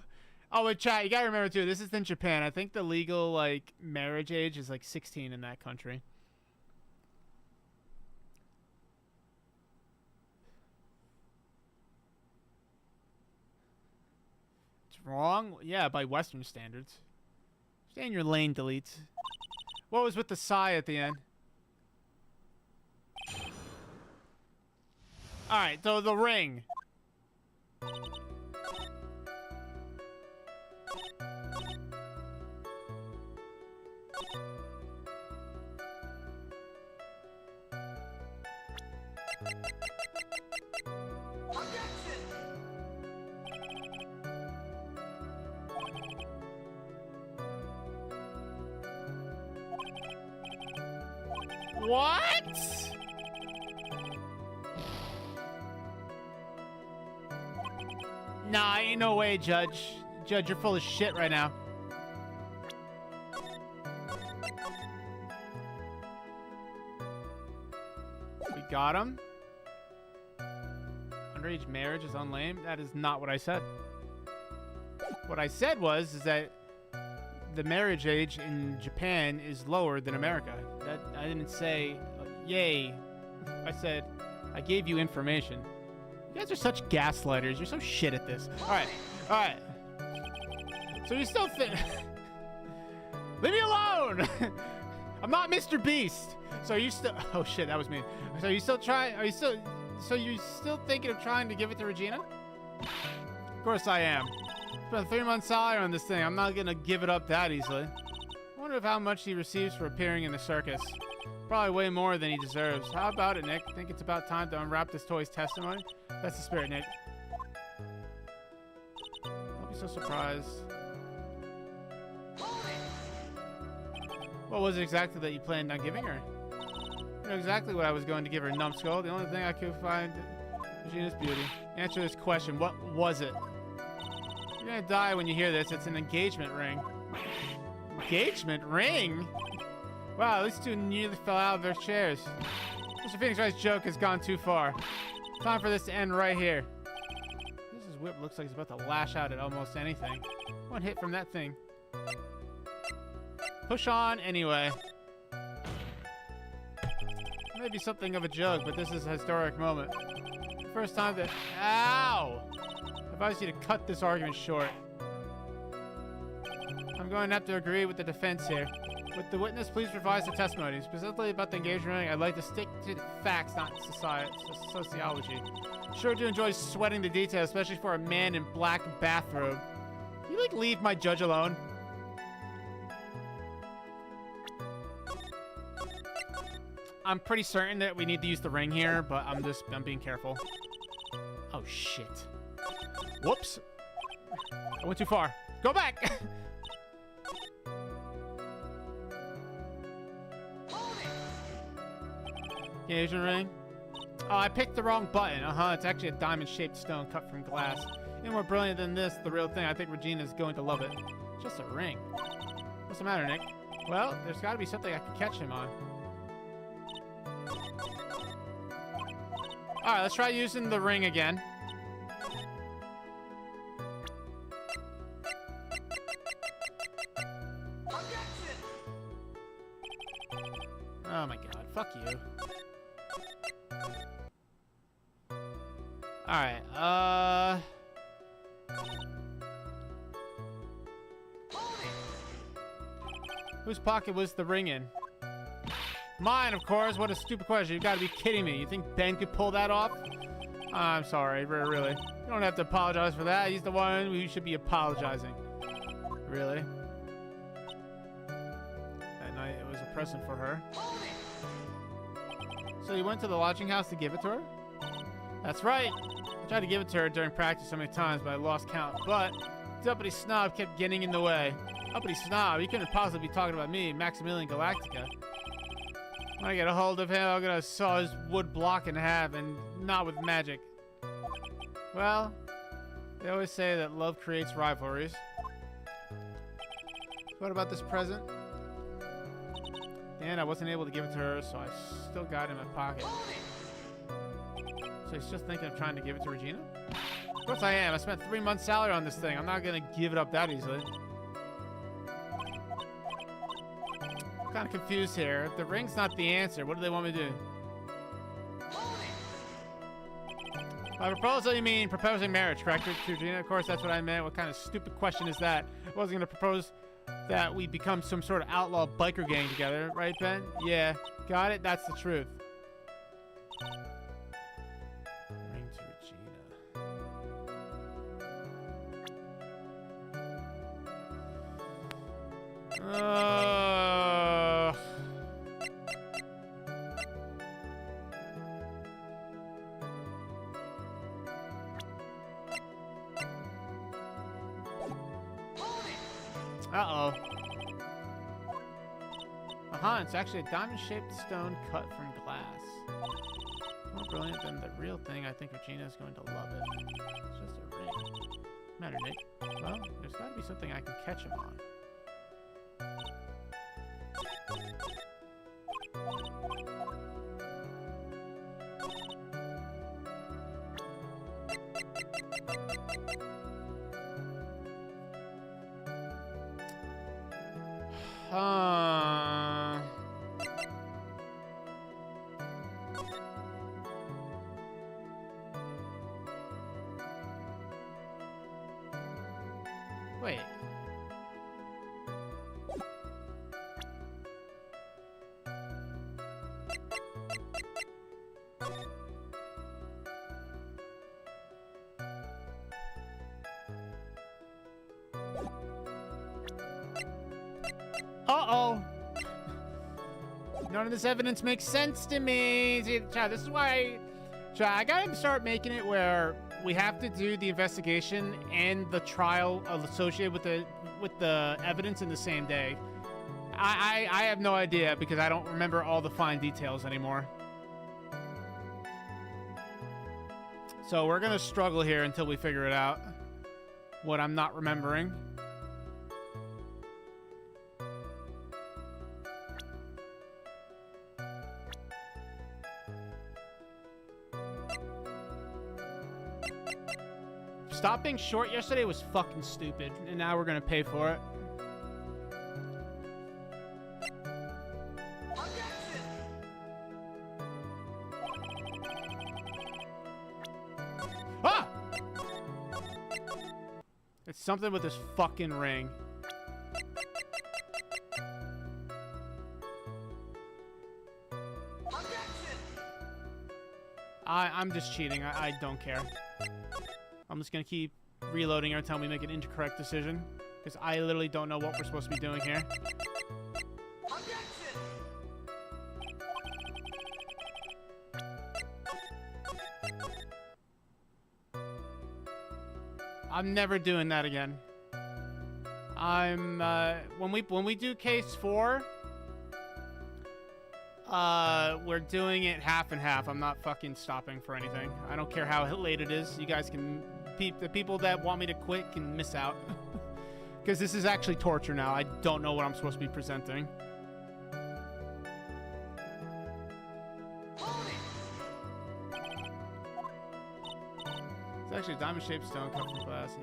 Oh, wait, chat, you gotta remember, too, this is in Japan. I think the legal, like, marriage age is, like, 16 in that country. It's wrong? Yeah, by Western standards. Stay in your lane, delete. What was with the sigh at the end? Alright, so the ring. What? Nah, ain't no way, Judge. Judge, you're full of shit right now. We got him. Underage marriage is unlame. That is not what I said. What I said is that the marriage age in Japan is lower than America. That I didn't say, yay. I said, I gave you information. You guys are such gaslighters. You're so shit at this. All right. So you still think... Leave me alone! I'm not Mr. Beast. So you still... Oh shit, that was me. So you still trying... So you still thinking of trying to give it to Regina? Of course I am. Spent 3 months salary on this thing. I'm not gonna give it up that easily. I wonder how much he receives for appearing in the circus. Probably way more than he deserves. How about it, Nick? Think it's about time to unwrap this toy's testimony? That's the spirit, Nick. Don't be so surprised. What was it exactly that you planned on giving her? You know exactly what I was going to give her, numbskull. The only thing I could find is Regina's beauty. Answer this question. What was it? You're gonna die when you hear this. It's an engagement ring. Engagement ring? Wow, these two nearly fell out of their chairs. Mr. Phoenix Wright's joke has gone too far. Time for this to end right here. This whip looks like it's about to lash out at almost anything. One hit from that thing. Push on anyway. Maybe something of a joke, but this is a historic moment. First time that... Ow! I advise you to cut this argument short. I'm going to have to agree with the defense here. Would the witness please revise the testimony? Specifically about the engagement ring, I'd like to stick to the facts, not sociology. Sure do enjoy sweating the details, especially for a man in black bathrobe. Can you, like, leave my judge alone? I'm pretty certain that we need to use the ring here, but I'm being careful. Oh, shit. Whoops. I went too far. Go back! Engagement ring. Oh, I picked the wrong button. It's actually a diamond-shaped stone cut from glass. Even more brilliant than this, the real thing. I think Regina's going to love it. Just a ring. What's the matter, Nick? Well, there's got to be something I can catch him on. Alright, let's try using the ring again. Oh my god, fuck you. Alright, whose pocket was the ring in? Mine, of course. What a stupid question. You gotta be kidding me. You think Ben could pull that off? I'm sorry, really. You don't have to apologize for that. He's the one who should be apologizing. Really? That night, it was a present for her. So you went to the lodging house to give it to her? That's right. I tried to give it to her during practice so many times, but I lost count. But the uppity snob kept getting in the way. Uppity snob? He couldn't possibly be talking about me, Maximilian Galactica. When I get a hold of him, I'm gonna saw his wood block in half, and not with magic. Well, they always say that love creates rivalries. What about this present? And I wasn't able to give it to her, so I still got it in my pocket. So he's just thinking of trying to give it to Regina? Of course I am. I spent 3 months' salary on this thing. I'm not gonna give it up that easily. I'm kind of confused here. If the ring's not the answer, what do they want me to do? By proposal, you mean proposing marriage, correct, Regina? Of course, that's what I meant. What kind of stupid question is that? I wasn't gonna propose that we become some sort of outlaw biker gang together, right, Ben? Yeah, got it? That's the truth. Ring to Regina. Uh-oh. It's actually a diamond-shaped stone cut from glass. More brilliant than the real thing. I think Regina's going to love it. It's just a ring. Matter, Nick? Well, there's got to be something I can catch him on. Wait. Uh-oh. None of this evidence makes sense to me. See, Chad, this is why I gotta start making it where we have to do the investigation and the trial associated with the evidence in the same day. I have no idea because I don't remember all the fine details anymore. So we're gonna struggle here until we figure it out. What I'm not remembering. Stop being short yesterday was fucking stupid, and now we're gonna pay for it. Ah! It's something with this fucking ring. I'm just cheating. I don't care. I'm just gonna keep reloading every time we make an incorrect decision, because I literally don't know what we're supposed to be doing here. I'm never doing that again. I'm when we do case 4, we're doing it half and half. I'm not fucking stopping for anything. I don't care how late it is. You guys can the people that want me to quit can miss out. Because this is actually torture now. I don't know what I'm supposed to be presenting. It's actually a diamond-shaped stone cut from glass.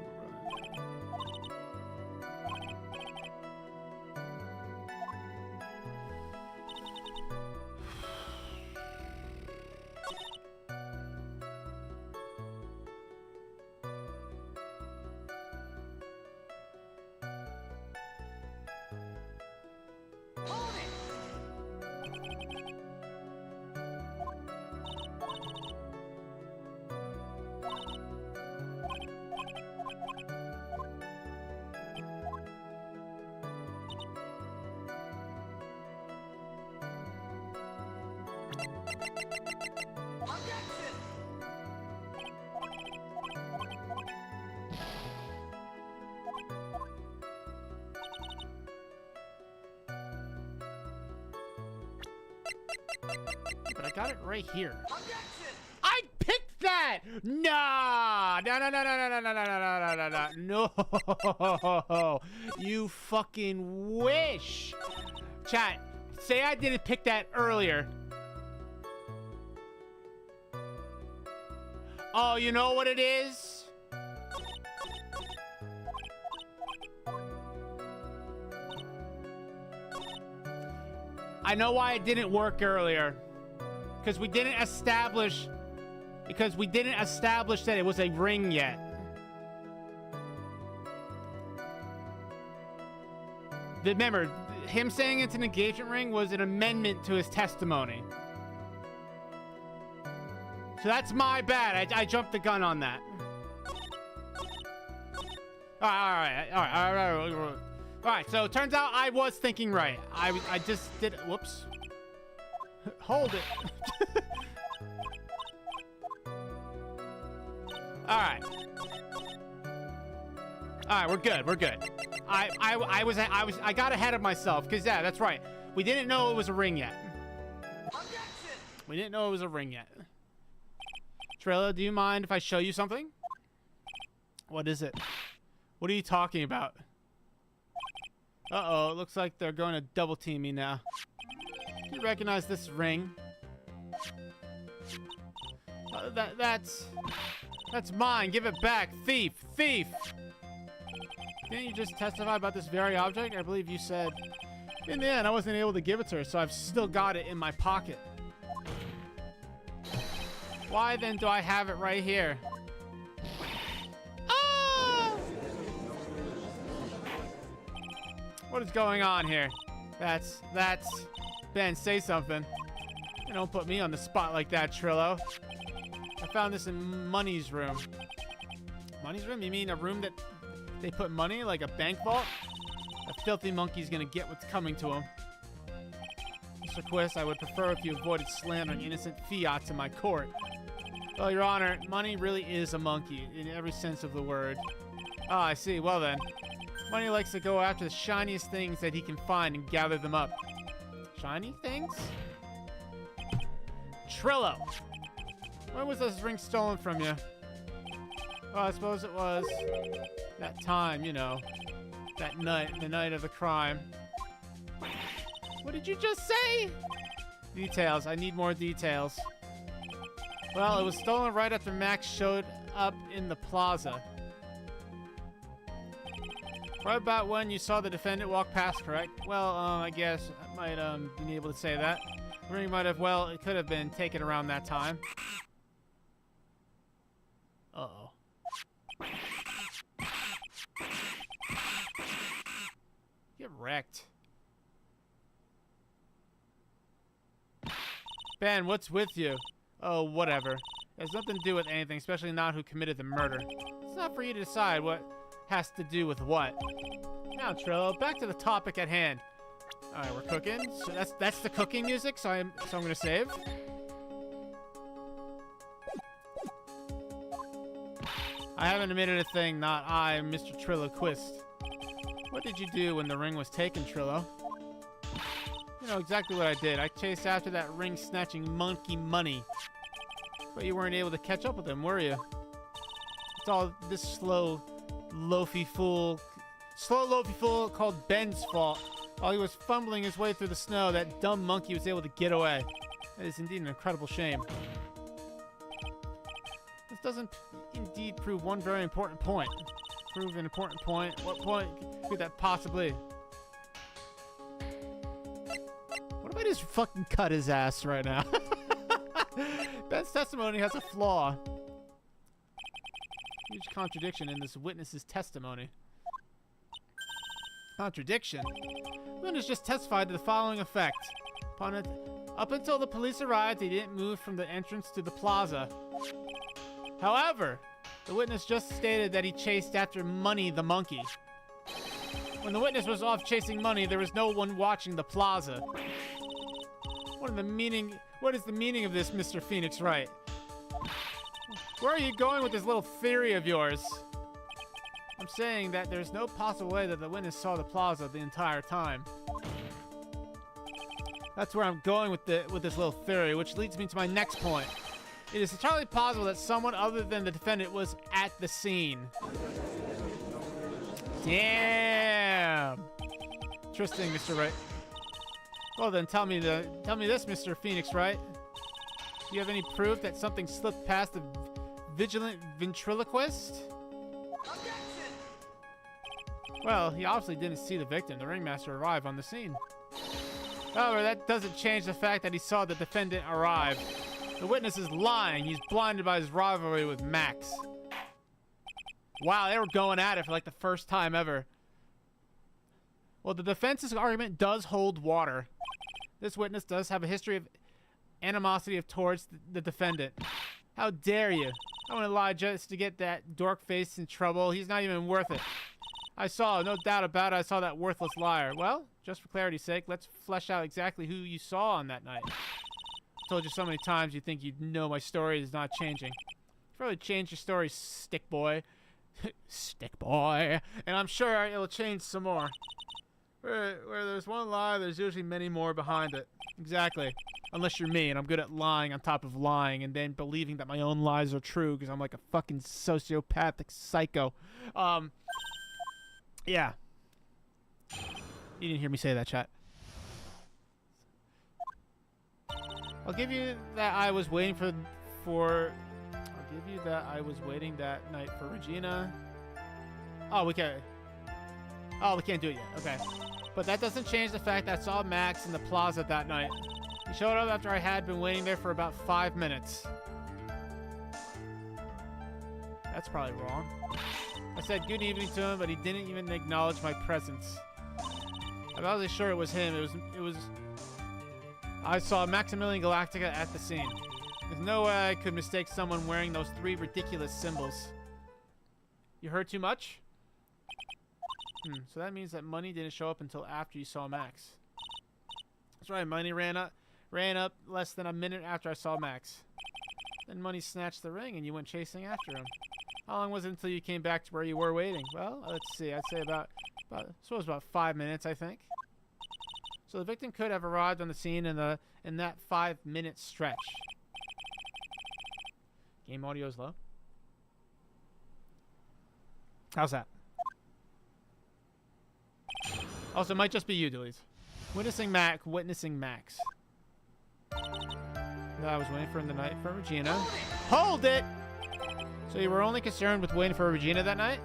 But I got it right here. I picked that! Nah! No! You fucking wish! Chat, say I didn't pick that earlier. Oh, you know what it is? I know why it didn't work earlier. Because we didn't establish that it was a ring yet. Remember, him saying it's an engagement ring was an amendment to his testimony. So that's my bad. I jumped the gun on that. All right, so it turns out I was thinking right. I just did... Whoops. Hold it. All right, we're good. I got ahead of myself because yeah, that's right. We didn't know it was a ring yet. Trilla, do you mind if I show you something? What is it? What are you talking about? Uh-oh, it looks like they're going to double team me now. Do you recognize this ring? That's mine. Give it back. Thief. Thief. Didn't you just testify about this very object? I believe you said. In the end, I wasn't able to give it to her, so I've still got it in my pocket. Why then do I have it right here? Oh! What is going on here? That's... Ben, say something. You don't put me on the spot like that, Trillo. I found this in Money's room. Money's room? You mean a room that they put money, like a bank vault? That filthy monkey's gonna get what's coming to him. Mr. Quist, I would prefer if you avoided slandering innocent fiats in my court. Well, Your Honor, Money really is a monkey, in every sense of the word. Ah, I see. Well then. Money likes to go after the shiniest things that he can find and gather them up. Shiny things? Trillo! When was this ring stolen from you? Well, I suppose it was that time, you know. That night, the night of the crime. What did you just say? Details. I need more details. Well, it was stolen right after Max showed up in the plaza. Right about when you saw the defendant walk past, correct? Well, I guess I might been able to say that. The ring might have, well, it could have been taken around that time. Uh-oh. Get wrecked. Ben, what's with you? Oh, whatever. It has nothing to do with anything, especially not who committed the murder. It's not for you to decide what has to do with what. Now, Trillo, back to the topic at hand. All right, we're cooking. So that's the cooking music. So I'm gonna save. I haven't admitted a thing, not I, Mr. Trilloquist. What did you do when the ring was taken, Trillo? You know exactly what I did. I chased after that ring-snatching monkey Money. But you weren't able to catch up with him, were you? It's all this slow, loafy fool called Ben's fault. While he was fumbling his way through the snow, that dumb monkey was able to get away. That is indeed an incredible shame. This doesn't indeed prove one very important point. Prove an important point? What point could that possibly? What if I just fucking cut his ass right now? Ben's testimony has a flaw. Huge contradiction in this witness's testimony. Contradiction? The witness just testified to the following effect. Up until the police arrived, he didn't move from the entrance to the plaza. However, the witness just stated that he chased after Money the monkey. When the witness was off chasing Money, there was no one watching the plaza. What is the meaning of this, Mr. Phoenix Wright? Where are you going with this little theory of yours? I'm saying that there's no possible way that the witness saw the plaza the entire time. That's where I'm going with this little theory, which leads me to my next point. It is entirely possible that someone other than the defendant was at the scene. Damn. Interesting, Mr. Wright. Well then, tell me this, Mr. Phoenix Wright. Do you have any proof that something slipped past the vigilant ventriloquist? Well, he obviously didn't see the victim. The ringmaster arrived on the scene. However, that doesn't change the fact that he saw the defendant arrive. The witness is lying. He's blinded by his rivalry with Max. Wow, they were going at it for like the first time ever. Well, the defense's argument does hold water. This witness does have a history of animosity towards the defendant. How dare you? I want to lie just to get that dork face in trouble. He's not even worth it. I saw, no doubt about it, I saw that worthless liar. Well, just for clarity's sake, let's flesh out exactly who you saw on that night. I told you so many times you think you'd know my story is not changing. You've probably changed your story, stick boy. Stick boy. And I'm sure it'll change some more. Where there's one lie, there's usually many more behind it. Exactly. Unless you're me, and I'm good at lying on top of lying, and then believing that my own lies are true, because I'm like a fucking sociopathic psycho. Yeah. You didn't hear me say that, chat. I'll give you that I was waiting I'll give you that I was waiting that night for Regina. Oh, we can't do it yet. Okay. But that doesn't change the fact that I saw Max in the plaza that night. He showed up after I had been waiting there for about 5 minutes. That's probably wrong. I said good evening to him, but he didn't even acknowledge my presence. I'm not really sure it was him. I saw Maximilian Galactica at the scene. There's no way I could mistake someone wearing those 3 ridiculous symbols. You heard too much? So that means that Money didn't show up until after you saw Max. That's right, Money ran up less than a minute after I saw Max. Then Money snatched the ring and you went chasing after him. How long was it until you came back to where you were waiting? Well, let's see. I'd say about 5 minutes, I think. So the victim could have arrived on the scene in that 5-minute stretch. Game audio is low. How's that? Also, it might just be you, Deletes. Witnessing Max. I was waiting for him the night for Regina. Hold it! So you were only concerned with waiting for Regina that night?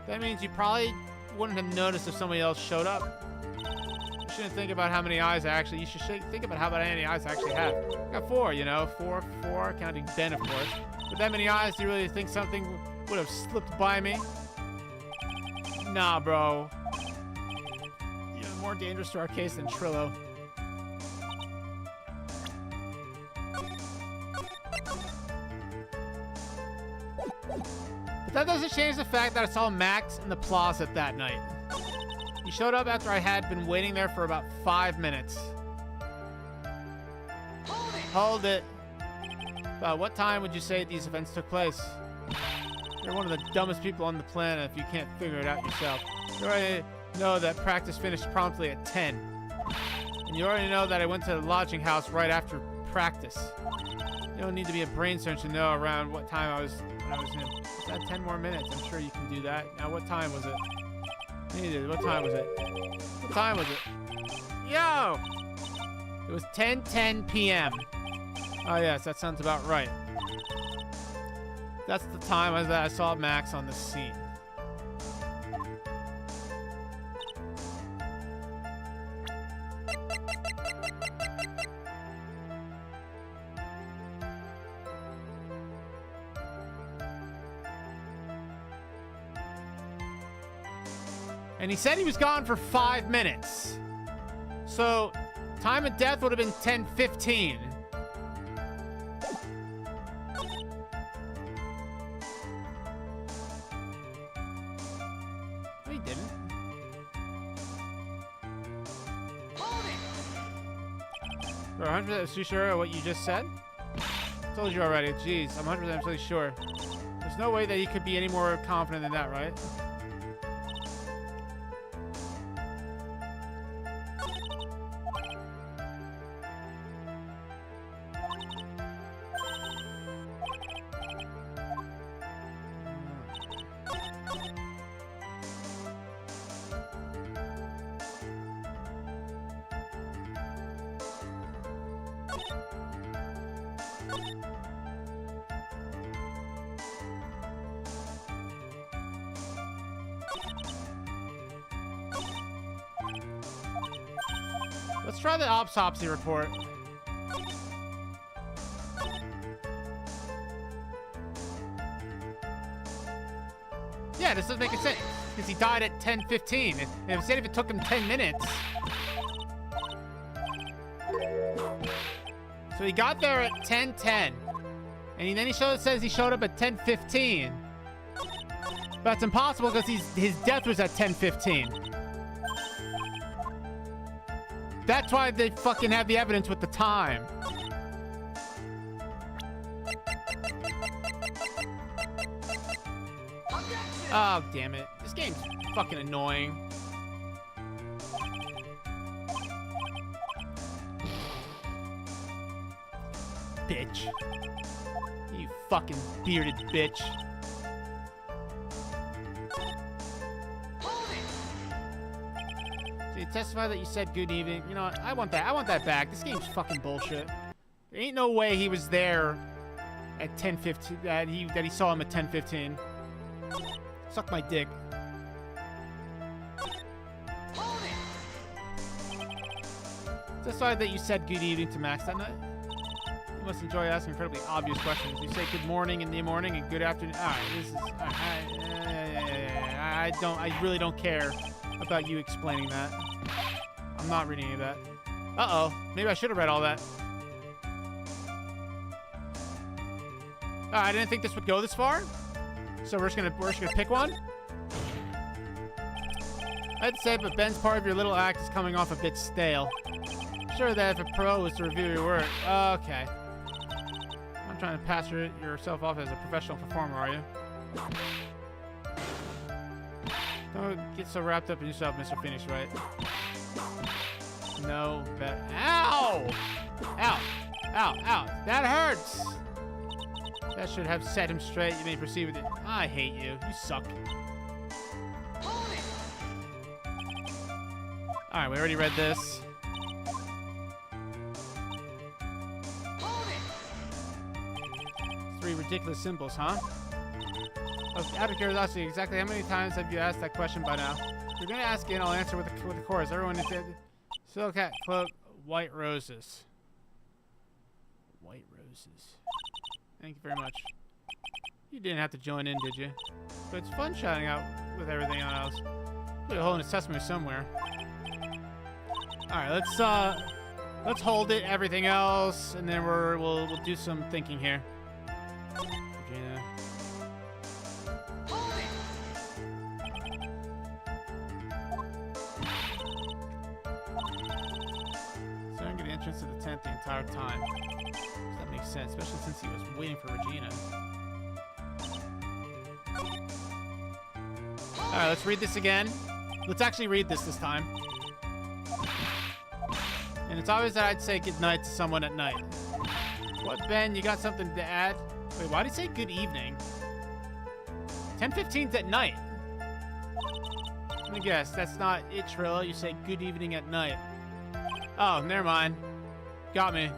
That means you probably wouldn't have noticed if somebody else showed up. You shouldn't think about how many eyes you should think about how many eyes I actually have. I got 4, you know, 4, counting Ben, of course. With that many eyes, do you really think something would have slipped by me? Nah, bro. Even more dangerous to our case than Trillo. But that doesn't change the fact that I saw Max in the plaza that night. He showed up after I had been waiting there for about 5 minutes. Hold it. About what time would you say these events took place? You're one of the dumbest people on the planet if you can't figure it out yourself. You already know that practice finished promptly at 10. And you already know that I went to the lodging house right after practice. You don't need to be a brain surgeon to know around what time I was when I was in. Is that 10 more minutes? I'm sure you can do that. Now, what time was it? What time was it? What time was it? Yo! It was 10:10 p.m. Oh, yes, that sounds about right. That's the time that I saw Max on the scene. And he said he was gone for 5 minutes. So, time of death would have been 10:15. No, he didn't. You're 100% sure of what you just said? I told you already. Jeez, I'm 100% sure. There's no way that he could be any more confident than that, right? Let's try the autopsy report. Yeah, this doesn't make sense. Because he died at 10:15. And instead if it took him 10 minutes. So he got there at 10:10. And then he says he showed up at 10:15. But that's impossible because his death was at 10:15. That's why they fucking have the evidence with the time. Oh, damn it. This game's fucking annoying. Bitch. You fucking bearded bitch. So you testify that you said good evening. You know what? I want that. I want that back. This game's fucking bullshit. There ain't no way he was there at 10:15. That he saw him at 10:15. Suck my dick. Testify that you said good evening to Max that night. You must enjoy asking incredibly obvious questions. You say good morning in the morning and good afternoon. All right, this is. I really don't care about you explaining that. I'm not reading any of that. Uh-oh. Maybe I should have read all that. I didn't think this would go this far. So we're just gonna pick one. I'd say, but Ben's part of your little act is coming off a bit stale. Sure that if a pro was to review your work. Okay. I'm trying to pass yourself off as a professional performer, are you? Don't get so wrapped up in yourself, Mr. Finish, right? No, but ow! Ow! Ow! Ow! That hurts! That should have set him straight. You may proceed with it. I hate you. You suck. Alright, we already read this. Three ridiculous symbols, huh? Out of curiosity, exactly how many times have you asked that question by now? If you're gonna ask it, I'll answer with the chorus. Everyone is dead. Silk hat, cloak, white roses. White roses. Thank you very much. You didn't have to join in, did you? But it's fun shouting out with everything else. Put a hole in the sesame somewhere. All right, let's hold it. Everything else, and then we'll do some thinking here. Regina. So I'm getting entrance to the tent the entire time. That makes sense, especially since he was waiting for Regina. Alright, let's read this again. Let's actually read this time. And it's always that I'd say goodnight to someone at night. What, Ben? You got something to add? Wait, why did he say good evening? 10:15's at night. Let me guess, that's not it, Trilla. You say good evening at night. Oh, never mind. Got me.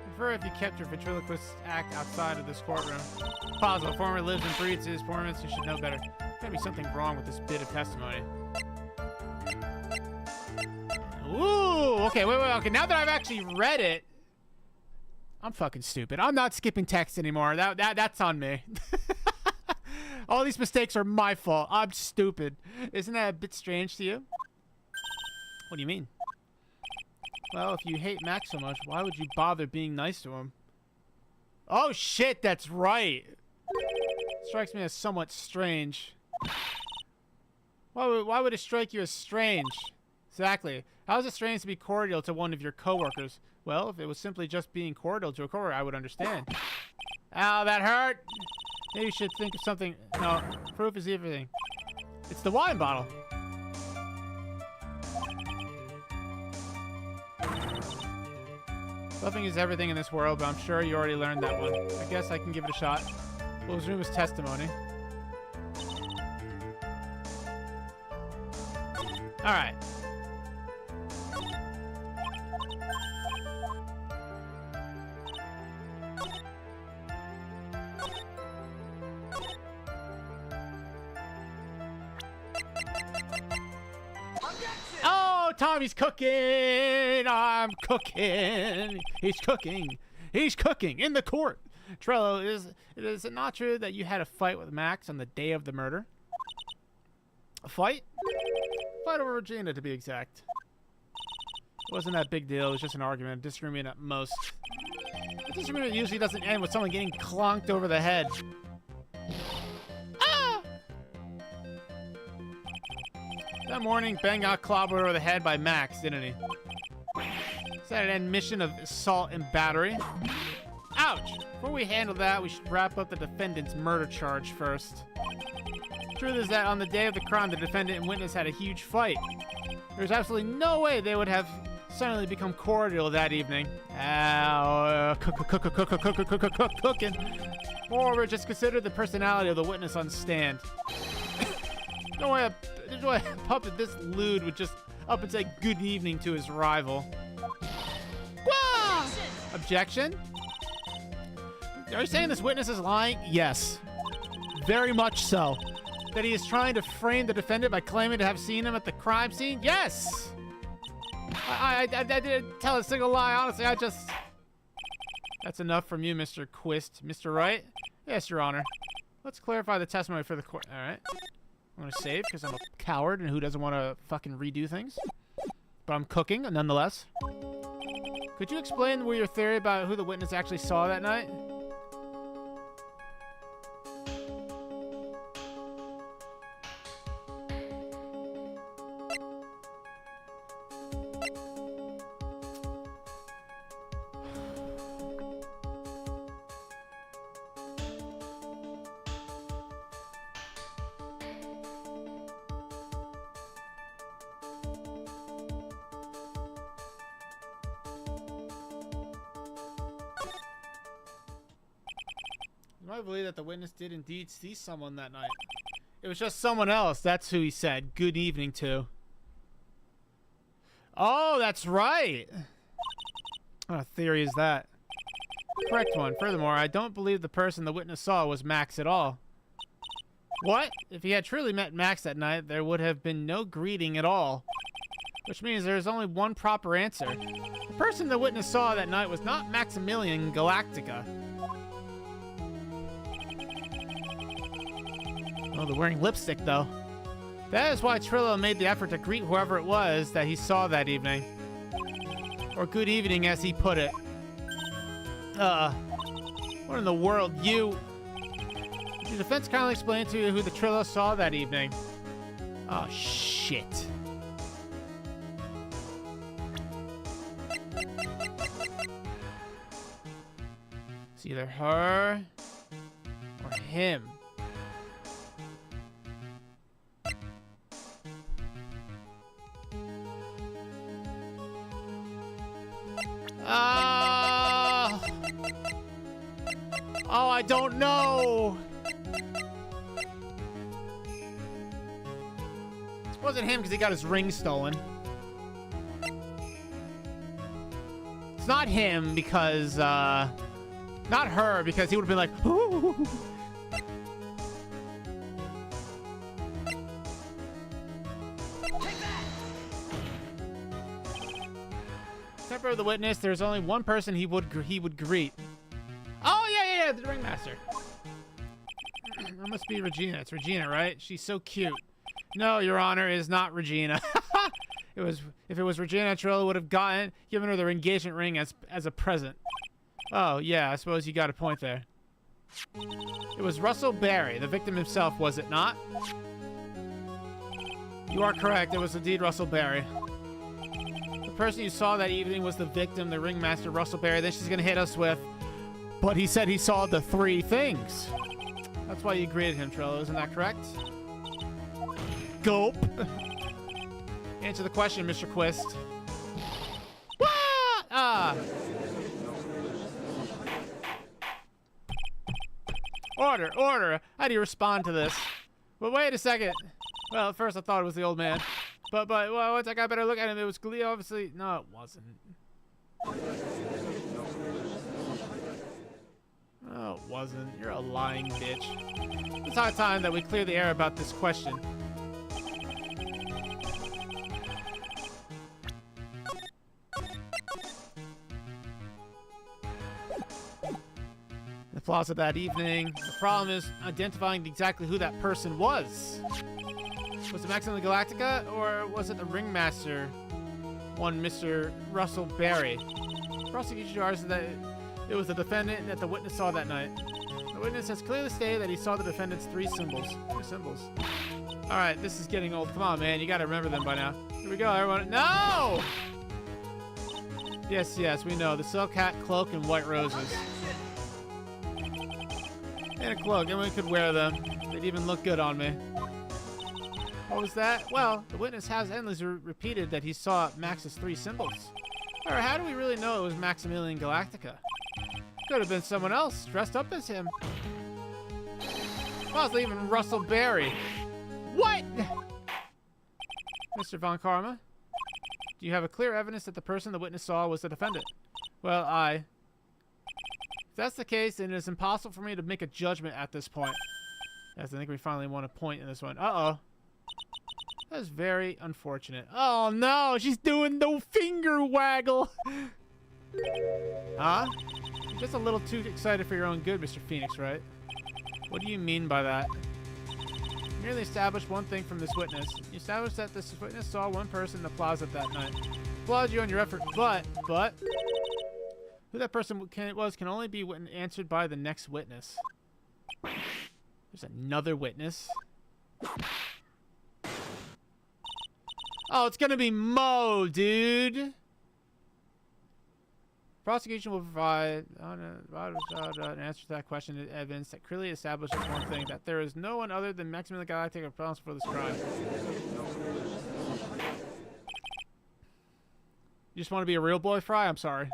Prefer if you kept your ventriloquist act outside of this courtroom. Possible. Former lives and breathes his performance. You should know better. Gotta be something wrong with this bit of testimony. Ooh, okay, wait, okay. Now that I've actually read it, I'm fucking stupid. I'm not skipping text anymore. That's on me. All these mistakes are my fault. I'm stupid. Isn't that a bit strange to you? What do you mean? Well, if you hate Max so much, why would you bother being nice to him? Oh shit, that's right. Strikes me as somewhat strange. Why would it strike you as strange? Exactly. How is it strange to be cordial to one of your coworkers? Well, if it was simply just being cordial to a coworker, I would understand. Ow, that hurt! Maybe you should think of something. No, proof is everything. It's the wine bottle. Nothing is everything in this world, but I'm sure you already learned that one. I guess I can give it a shot. We'll resume his testimony. Alright. Oh, Tommy's cooking! I'm cooking! He's cooking! He's cooking in the court! Trello, is it not true that you had a fight with Max on the day of the murder? A fight? Fight over Regina, to be exact. It wasn't that big deal. It was just an argument, a disagreement at most. A disagreement usually doesn't end with someone getting clonked over the head. Ah! That morning, Ben got clobbered over the head by Max, didn't he? Is that an admission of assault and battery? Ouch! Before we handle that, we should wrap up the defendant's murder charge first. The truth is that on the day of the crime, the defendant and witness had a huge fight. There's absolutely no way they would have suddenly become cordial that evening. Cooking. Moreover, just consider the personality of the witness on stand. No way a puppet this lewd would just up and say good evening to his rival. Wah! Objection? Are you saying this witness is lying? Yes. Very much so. That he is trying to frame the defendant by claiming to have seen him at the crime scene? Yes! I didn't tell a single lie, honestly, I just... That's enough from you, Mr. Quist. Mr. Wright? Yes, Your Honor. Let's clarify the testimony for the court. Alright. I'm gonna save, because I'm a coward and who doesn't want to fucking redo things. But I'm cooking, nonetheless. Could you explain your theory about who the witness actually saw that night? I believe that the witness did indeed see someone that night. It was just someone else. That's who he said good evening to. Oh, that's right. What theory is that? Correct one. Furthermore, I don't believe the person the witness saw was Max at all. What? If he had truly met Max that night, there would have been no greeting at all. Which means there is only one proper answer. The person the witness saw that night was not Maximilian Galactica. Oh, they're wearing lipstick, though. That is why Trillo made the effort to greet whoever it was that he saw that evening. Or good evening, as he put it. What in the world, you... The defense kindly explained to you who the Trillo saw that evening. Oh, shit. It's either her or him. I don't know. It wasn't him because he got his ring stolen. It's not him because, not her because he would have been like, ooh. Except for the witness, there's only one person he would greet. Oh yeah, the ringmaster. That must be Regina. It's Regina, right? She's so cute. No, Your Honor, it is not Regina. If it was Regina, Trilla would have given her their engagement ring as a present. Oh yeah, I suppose you got a point there. It was Russell Barry, the victim himself, was it not? You are correct. It was indeed Russell Barry. The person you saw that evening was the victim, the ringmaster, Russell Barry. Then she's gonna hit us with, but he said he saw the 3 things. That's why you greeted him, Trillo. Isn't that correct? Gulp. Answer the question, Mr. Quist. What? Order. How do you respond to this? But wait a second. Well, at first I thought it was the old man. But well, once I got a better look at him, it was Glee, obviously. No, it wasn't. No, it wasn't. You're a lying bitch. It's high time that we clear the air about this question. The plaza that evening. The problem is identifying exactly who that person was. Was it Maximum Galactica, or was it the ringmaster, one Mr. Russell Barry? Prosecution argues that it was the defendant that the witness saw that night. The witness has clearly stated that he saw the defendant's 3 symbols. 3 symbols. All right, this is getting old. Come on, man. You got to remember them by now. Here we go, everyone. No! Yes, we know. The silk hat, cloak, and white roses. And a cloak. Anyone could wear them. They'd even look good on me. What was that? Well, the witness has endlessly repeated that he saw Max's 3 symbols. Or how do we really know it was Maximilian Galactica? Could have been someone else dressed up as him. Possibly even Russell Barry. What? Mr. Von Karma, do you have a clear evidence that the person the witness saw was the defendant? Well, if that's the case, then it is impossible for me to make a judgment at this point. Yes, I think we finally won a point in this one. Uh-oh. That is very unfortunate. Oh no, she's doing the finger waggle. Huh? You're just a little too excited for your own good, Mr. Phoenix, right? What do you mean by that? You merely established one thing from this witness. You established that this witness saw one person in the plaza that night. Applaud you on your effort, but who that person was can only be answered by the next witness. There's another witness. Oh, it's gonna be Mo, dude. Prosecution will provide an answer to that question and evidence that clearly establishes one thing, that there is no one other than Maximilian Galactica responsible for this crime. You just want to be a real boy, Fry? I'm sorry.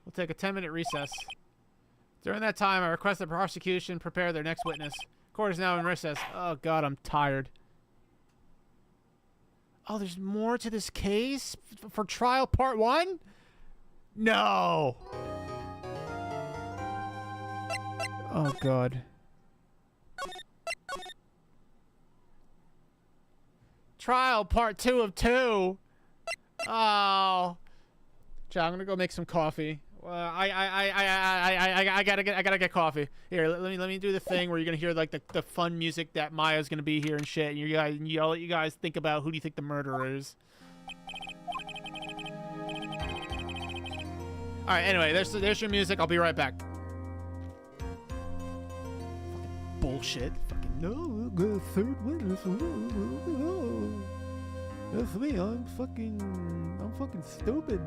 We'll take a 10-minute recess. During that time, I request the prosecution prepare their next witness. Court is now in recess. Oh, God, I'm tired. Oh, there's more to this case? For trial part 1? No! Oh, God. Trial part 2 of 2! Oh. Chad, I'm gonna go make some coffee. I gotta get coffee. Here, let me do the thing where you're gonna hear like the fun music that Maya's gonna be here and shit. And I'll let you guys think about who do you think the murderer is. All right. Anyway, there's your music. I'll be right back. Fucking bullshit. Fucking no. Good third witness. That's me. I'm fucking stupid.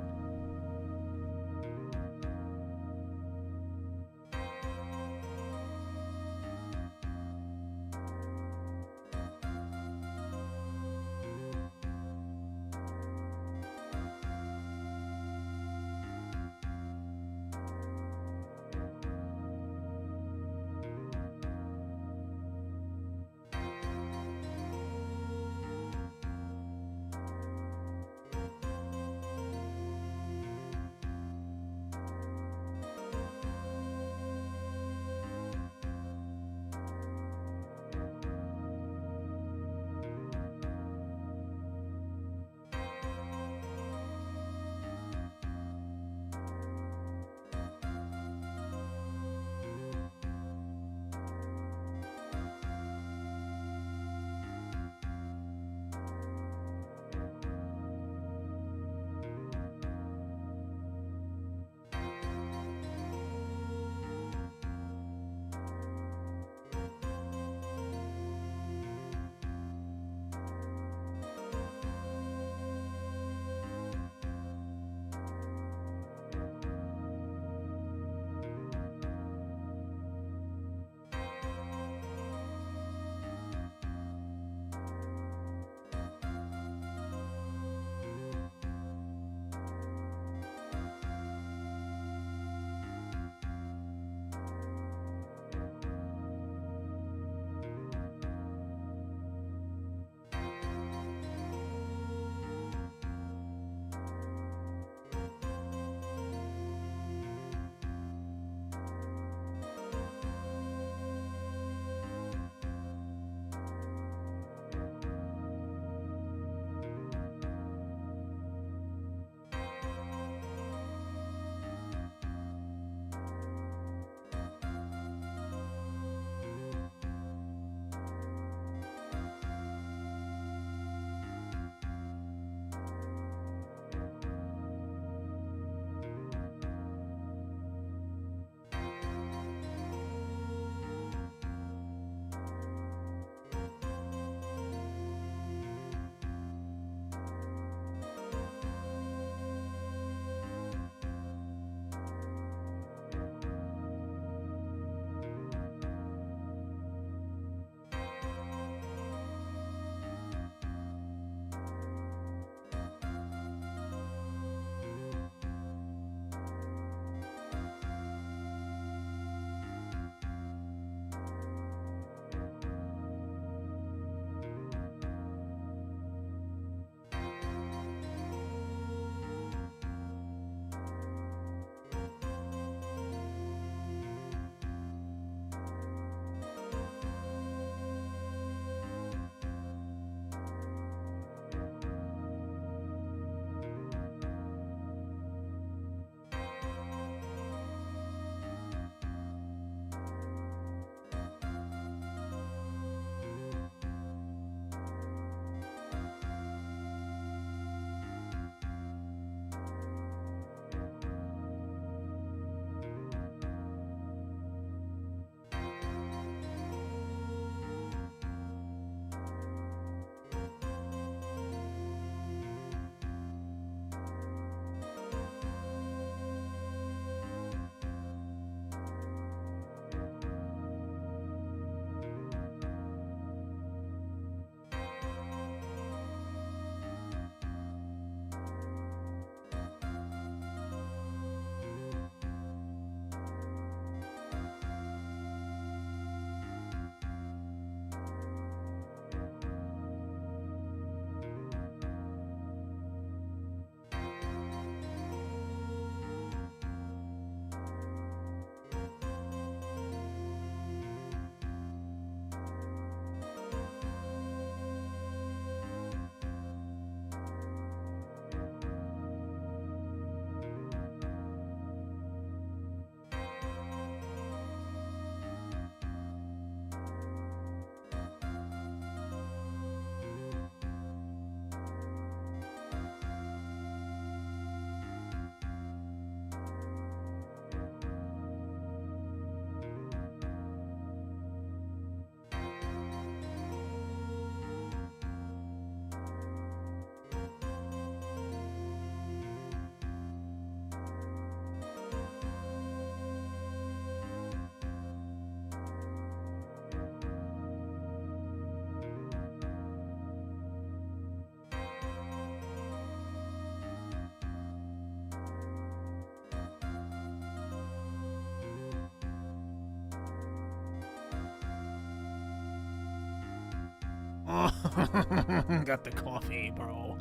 Got the coffee, bro.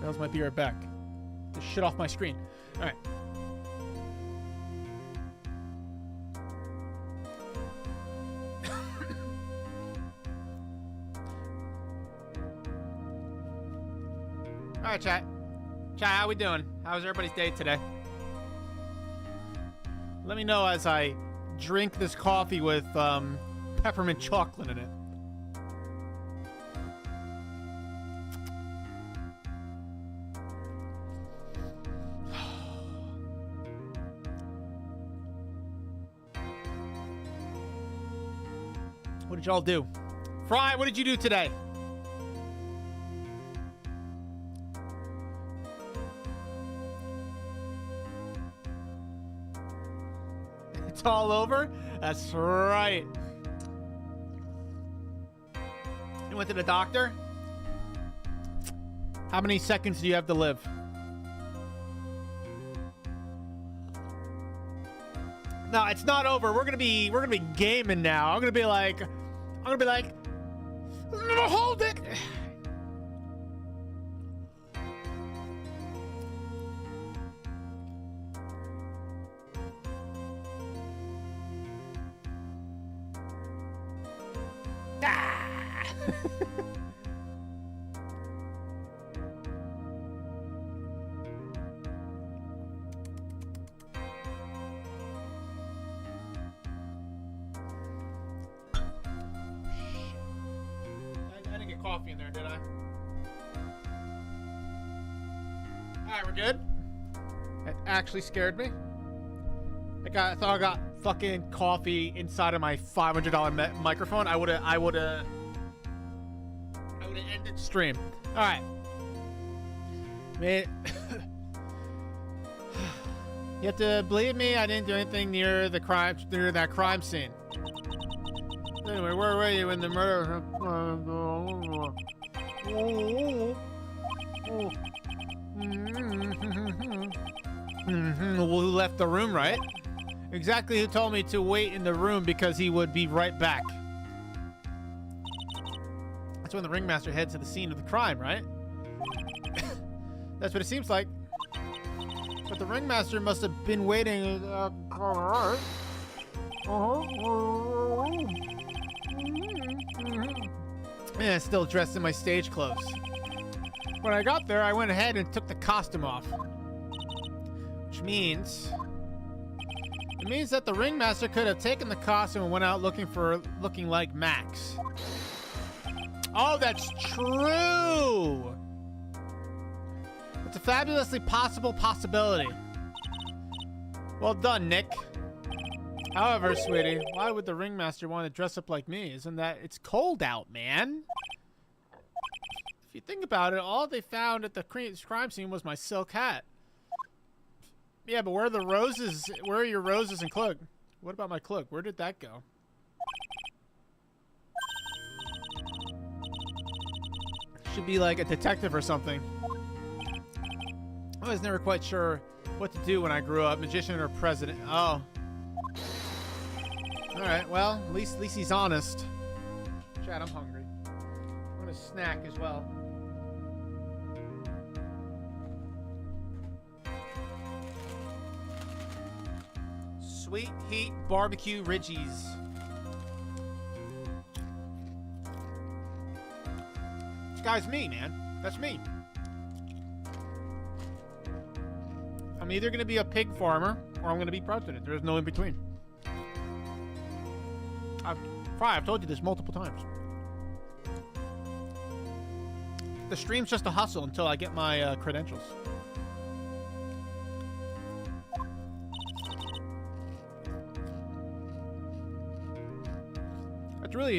That might be right back. Get shit off my screen. All right. All right, chat. Chat, how we doing? How's everybody's day today? Let me know as I drink this coffee with peppermint chocolate in it. What did y'all do? Fry, what did you do today? It's all over? That's right. You went to the doctor? How many seconds do you have to live? No, it's not over. We're gonna be gaming now. I'm gonna be like, hold it. I didn't get coffee in there, did I? Alright, we're good. That actually scared me. I thought I got fucking coffee inside of my $500 microphone. I would've ended stream. All right, man. You have to believe me. I didn't do anything near that crime scene. Anyway, where were you when the murder? Well, who left the room, right? Exactly who told me to wait in the room because he would be right back. That's when the ringmaster heads to the scene of the crime, right? That's what it seems like. But the ringmaster must have been waiting. Yeah, still dressed in my stage clothes. When I got there, I went ahead and took the costume off. Which means... It means that the ringmaster could have taken the costume and went out looking like Max. Oh, that's true! It's a fabulously possible possibility. Well done, Nick. However, sweetie, why would the ringmaster want to dress up like me? Isn't that... It's cold out, man. If you think about it, all they found at the crime scene was my silk hat. Yeah, but where are the roses? Where are your roses and cloak? What about my cloak? Where did that go? Should be like a detective or something. I was never quite sure what to do when I grew up, magician or president. Oh. All right, well, at least he's honest. Chad, I'm hungry. I'm gonna snack as well. Sweet heat barbecue Ridgies. This guy's me, man. That's me. I'm either gonna be a pig farmer or I'm gonna be president. There's no in between. I've told you this multiple times. The stream's just a hustle until I get my credentials.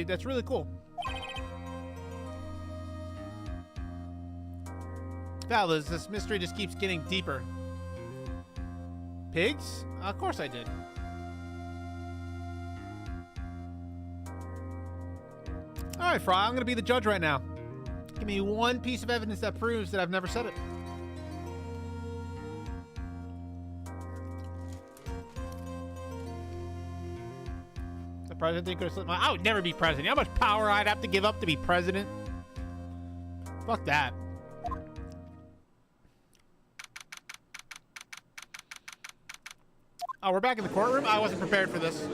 That's really cool. Fellas, this mystery just keeps getting deeper. Pigs? Of course I did. Alright, Fry, I'm gonna be the judge right now. Give me one piece of evidence that proves that I've never said it. president. You could have slipped my. I would never be president. You know how much power I'd have to give up to be president? Fuck that. Oh, we're back in the courtroom? I wasn't prepared for this.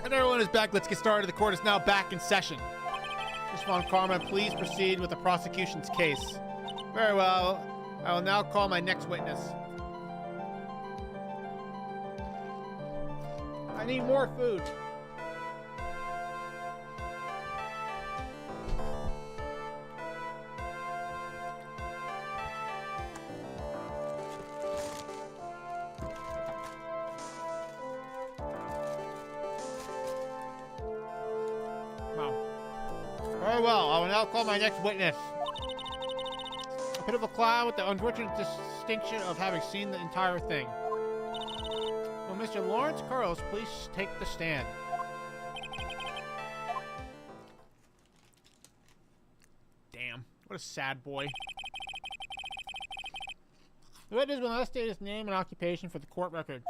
And everyone is back. Let's get started. The court is now back in session. Ms. Von Karma, please proceed with the prosecution's case. Very well. I will now call my next witness. I need more food. Very well, I will now call my next witness. A bit of a clown with the unfortunate distinction of having seen the entire thing. Will Mr. Lawrence Carlos please take the stand? Damn, what a sad boy. The witness will now state his name and occupation for the court record.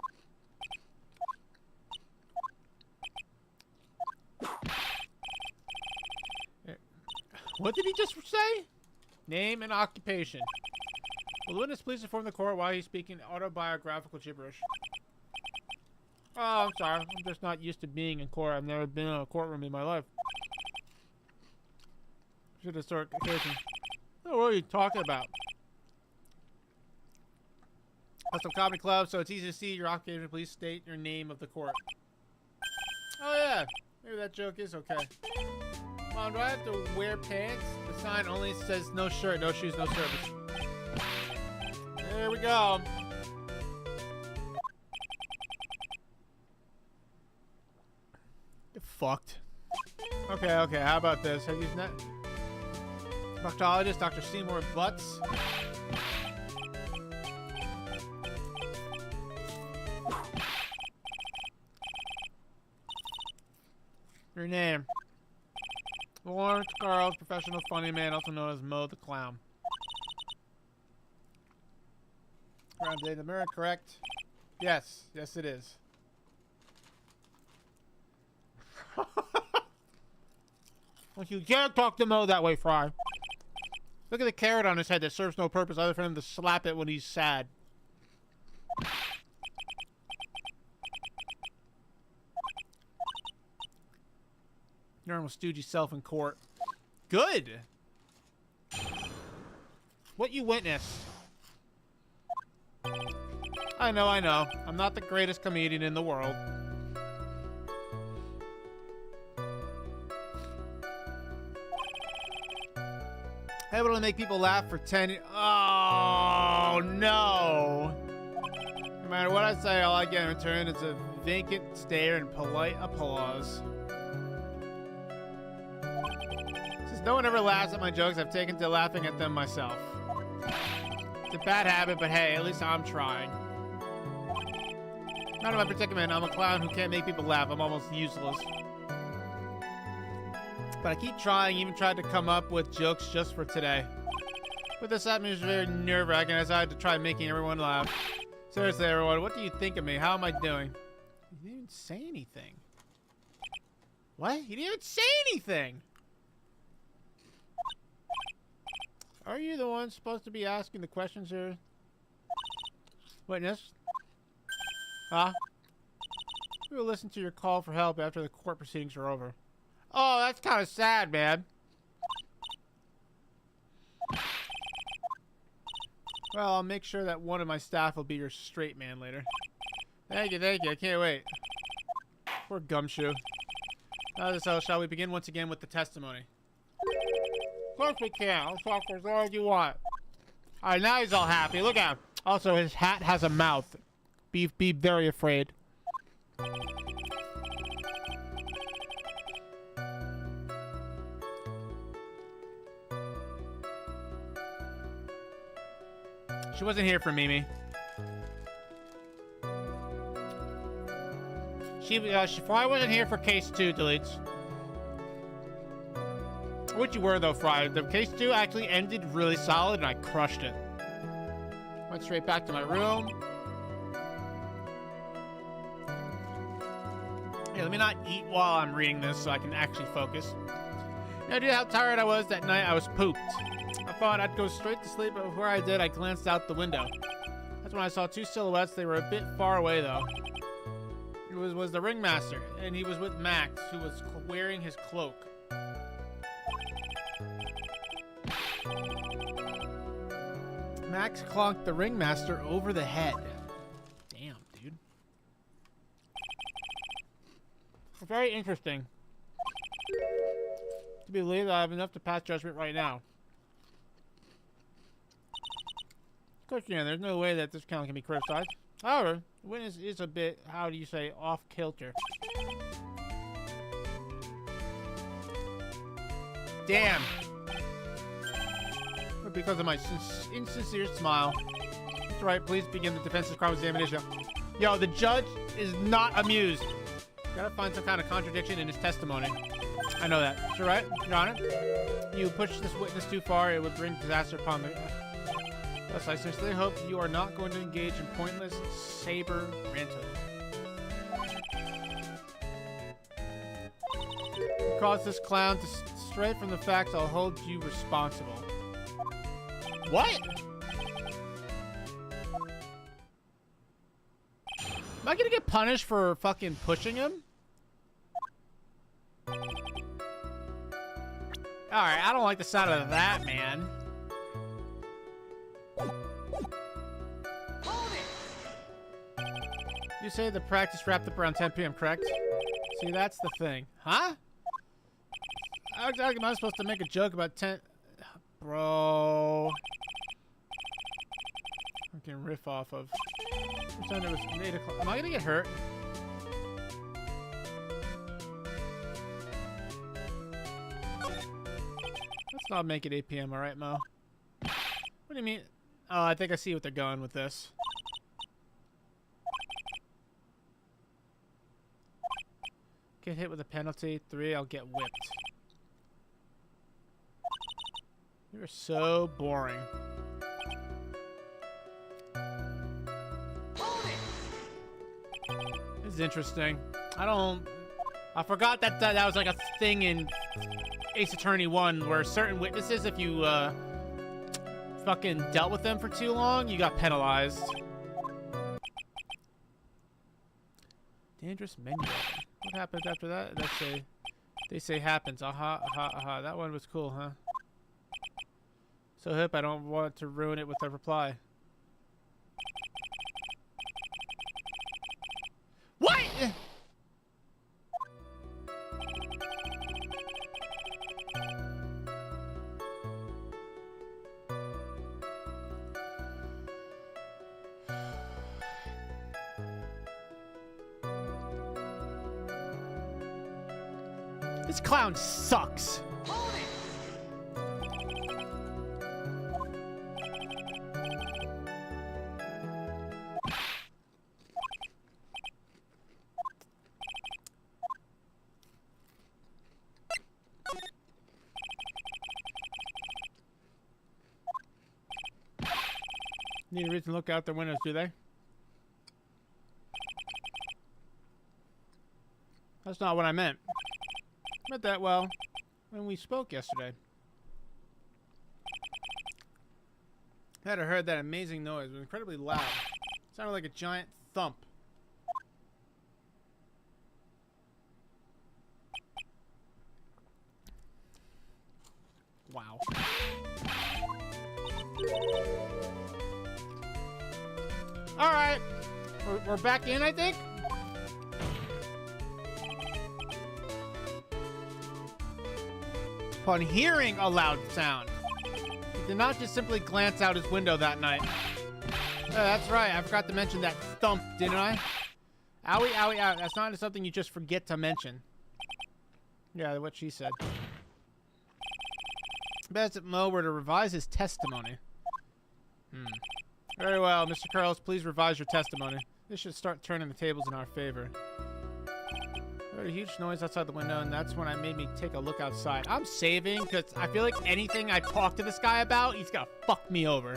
What did he just say? Name and occupation. Will the witness please inform the court why he's speaking autobiographical gibberish? Oh, I'm sorry. I'm just not used to being in court. I've never been in a courtroom in my life. Should have started occasion. Oh, what are you talking about? Custom Comedy Club, so it's easy to see your occupation. Please state your name of the court. Oh, yeah. Maybe that joke is okay. Come on, do I have to wear pants? The sign only says no shirt, no shoes, no service. There we go. Get fucked. Okay, how about this? Have you met proctologist Dr. Seymour Butts? Your name? Lawrence Carlos, professional funny man, also known as Mo the Clown. Around the mirror, correct? Yes, yes it is. Don't you dare talk to Mo that way, Fry. Look at the carrot on his head that serves no purpose other for him to slap it when he's sad. Normal stooge self in court. Good. What you witnessed? I know. I'm not the greatest comedian in the world. Able to make people laugh for 10. Oh no! No matter what I say, all I get in return is a vacant stare and polite applause. No one ever laughs at my jokes. I've taken to laughing at them myself. It's a bad habit, but hey, at least I'm trying. Not in my predicament. I'm a clown who can't make people laugh. I'm almost useless. But I keep trying, even tried to come up with jokes just for today. But this atmosphere is very nerve-wracking. I decided to try making everyone laugh. Seriously, everyone, what do you think of me? How am I doing? He didn't even say anything. What? He didn't even say anything! Are you the one supposed to be asking the questions here? Witness? Huh? We will listen to your call for help after the court proceedings are over. Oh, that's kind of sad, man. Well, I'll make sure that one of my staff will be your straight man later. Thank you. I can't wait. Poor Gumshoe. Now, so shall we begin once again with the testimony? Of course we can. I'll talk for as long as you want. Alright, now he's all happy. Look at him. Also, his hat has a mouth. Be very afraid. She wasn't here for Mimi. She probably wasn't here for case 2, deletes. What you were though, Fry. The case 2 actually ended really solid and I crushed it. Went straight back to my room. Yeah, let me not eat while I'm reading this so I can actually focus. You know, dude, how tired I was that night. I was pooped. I thought I'd go straight to sleep, but before I did, I glanced out the window. That's when I saw two silhouettes. They were a bit far away, though. It was the ringmaster, and he was with Max, who was wearing his cloak. Max clonked the ringmaster over the head. Damn, dude. Very interesting. To believe that I have enough to pass judgment right now. Of course, yeah, there's no way that this count can be criticized. However, the witness is a bit, how do you say, off-kilter. Damn. But because of my insincere smile. That's right, please begin the defense's cross-examination. Yo, the judge is not amused. Gotta find some kind of contradiction in his testimony. I know that. Sure, right? Your Honor? You push this witness too far, it would bring disaster upon the... Thus, I sincerely hope you are not going to engage in pointless saber ranting. You caused this clown to stray from the facts, I'll hold you responsible. What? Am I gonna get punished for fucking pushing him? Alright, I don't like the sound of that, man. You say the practice wrapped up around 10 p.m., correct? See, that's the thing. Huh? How exactly am I supposed to make a joke about 10... Bro... I can riff off of... You said it was 8 o'clock. Am I gonna get hurt? Let's not make it 8 p.m., alright, Mo? What do you mean? Oh, I think I see what they're going with this. Get hit with a penalty. 3, I'll get whipped. You're so boring. This is interesting. I forgot that that was like a thing in Ace Attorney 1 where certain witnesses, if you fucking dealt with them for too long, you got penalized. Dangerous menu. What happens after that? They say happens. Aha, aha, aha. That one was cool, huh? So hip, I don't want to ruin it with a reply. What? This clown sucks. Need a reason to look out their windows, do they? That's not what I meant. I meant that, well, when we spoke yesterday. I had heard that amazing noise. It was incredibly loud. It sounded like a giant thump. Wow. Alright. We're back in, I think? Upon hearing a loud sound, he did not just simply glance out his window that night. That's right, I forgot to mention that thump, didn't I? Owie, owie, owie. That's not something you just forget to mention. Yeah, what she said. Best if Mo were to revise his testimony. Very well, Mr. Carlos, please revise your testimony. This should start turning the tables in our favor. I heard a huge noise outside the window, and that's when I made me take a look outside. I'm saving, because I feel like anything I talk to this guy about, he's gonna fuck me over.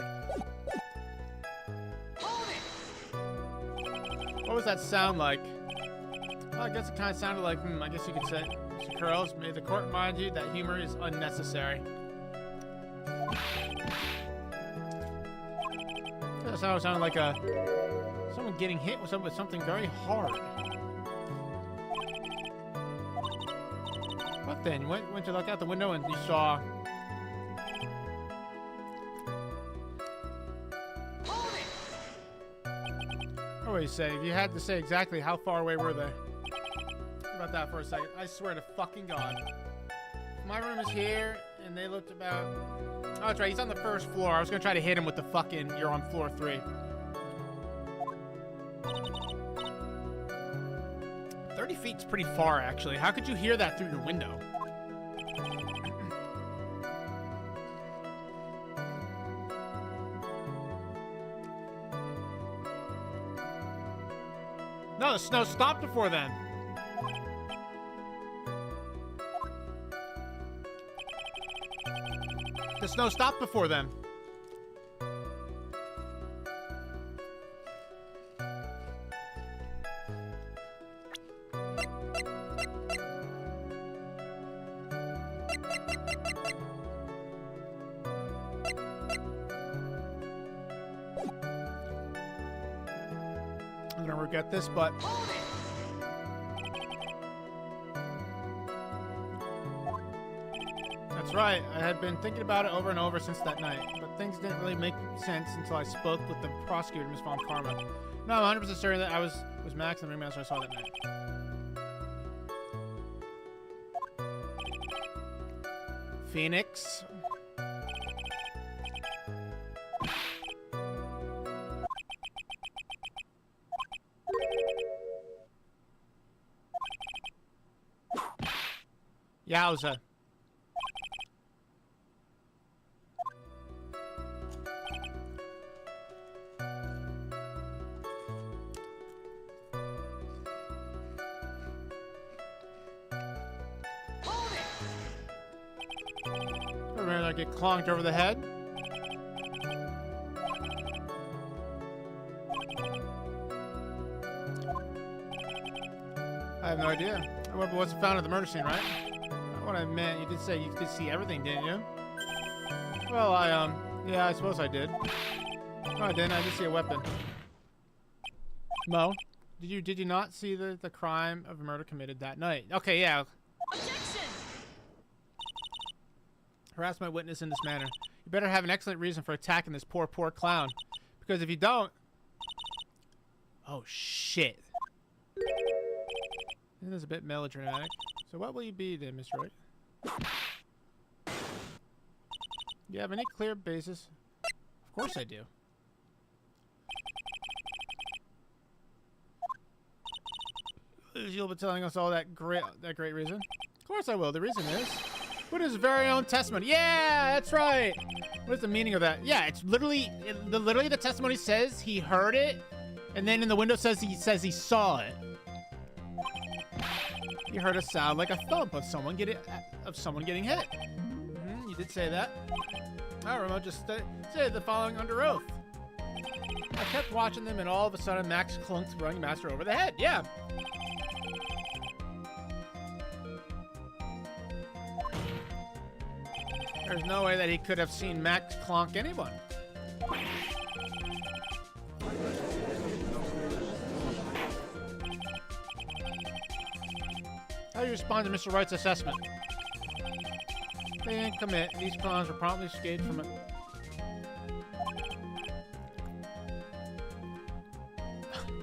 What was that sound like? Well, I guess it kind of sounded like, I guess you could say, Mr. Curls, may the court remind you that humor is unnecessary. That sounded like someone getting hit with something very hard. What then? You went to look out the window and you saw... What do you say? If you had to say exactly how far away were they? Think about that for a second. I swear to fucking God. My room is here, and they looked about... Oh, that's right. He's on the first floor. I was going to try to hit him with the fucking... You're on floor 3. 30 feet's pretty far, actually. How could you hear that through your window? No, the snow stopped before then. The snow stopped before then. I'm gonna regret this, but... That's right. I had been thinking about it over and over since that night, but things didn't really make sense until I spoke with the prosecutor, Miss Von Karma. No, I'm 100% certain that I was Max and the ringmaster I saw that night. Phoenix. Yowza. I get clonked over the head. I have no idea. What was found at the murder scene, right? What I meant, you did say you could see everything, didn't you? Well, yeah, I suppose I did. No, I didn't. I did see a weapon. Mo, did you not see the crime of murder committed that night? Okay, yeah. Objection! Harass my witness in this manner. You better have an excellent reason for attacking this poor clown. Because if you don't... Oh, shit. This is a bit melodramatic. So what will you be then, Miss Wright? You have any clear basis? Of course I do. You'll be telling us all that great reason? Of course I will. The reason is... What is his very own testimony? Yeah, that's right. What is the meaning of that? Yeah, it's literally the testimony says he heard it, and then in the window says he saw it. You heard a sound like a thump of someone getting hit. You did say that. All right, I'll just say the following under oath. I kept watching them, and all of a sudden, Max clunked the running master over the head. Yeah. There's no way that he could have seen Max clonk anyone. How do you respond to Mr. Wright's assessment? They didn't commit. These clowns were promptly escaped from it.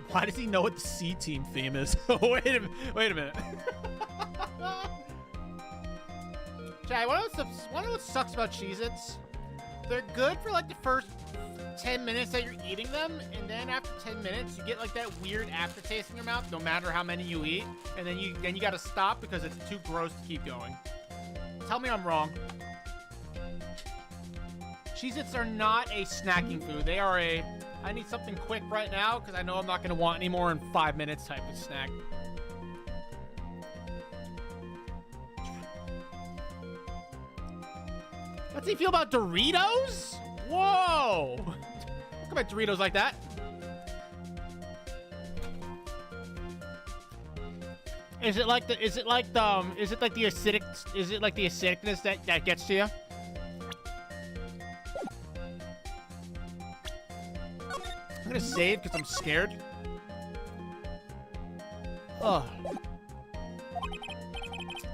Why does he know what the C-Team theme is? Wait a minute. Chad, wanna know what sucks about Cheez-Its? They're good for like the first 10 minutes that you're eating them, and then after 10 minutes, you get like that weird aftertaste in your mouth, no matter how many you eat, and then you gotta stop because it's too gross to keep going. Tell me I'm wrong. Cheez-Its are not a snacking food. They are a, I need something quick right now because I know I'm not gonna want any more in 5 minutes type of snack. What's he feel about Doritos? Whoa! Don't come at Doritos like that. Is it like the acidicness that gets to you? I'm gonna save because I'm scared. Ugh.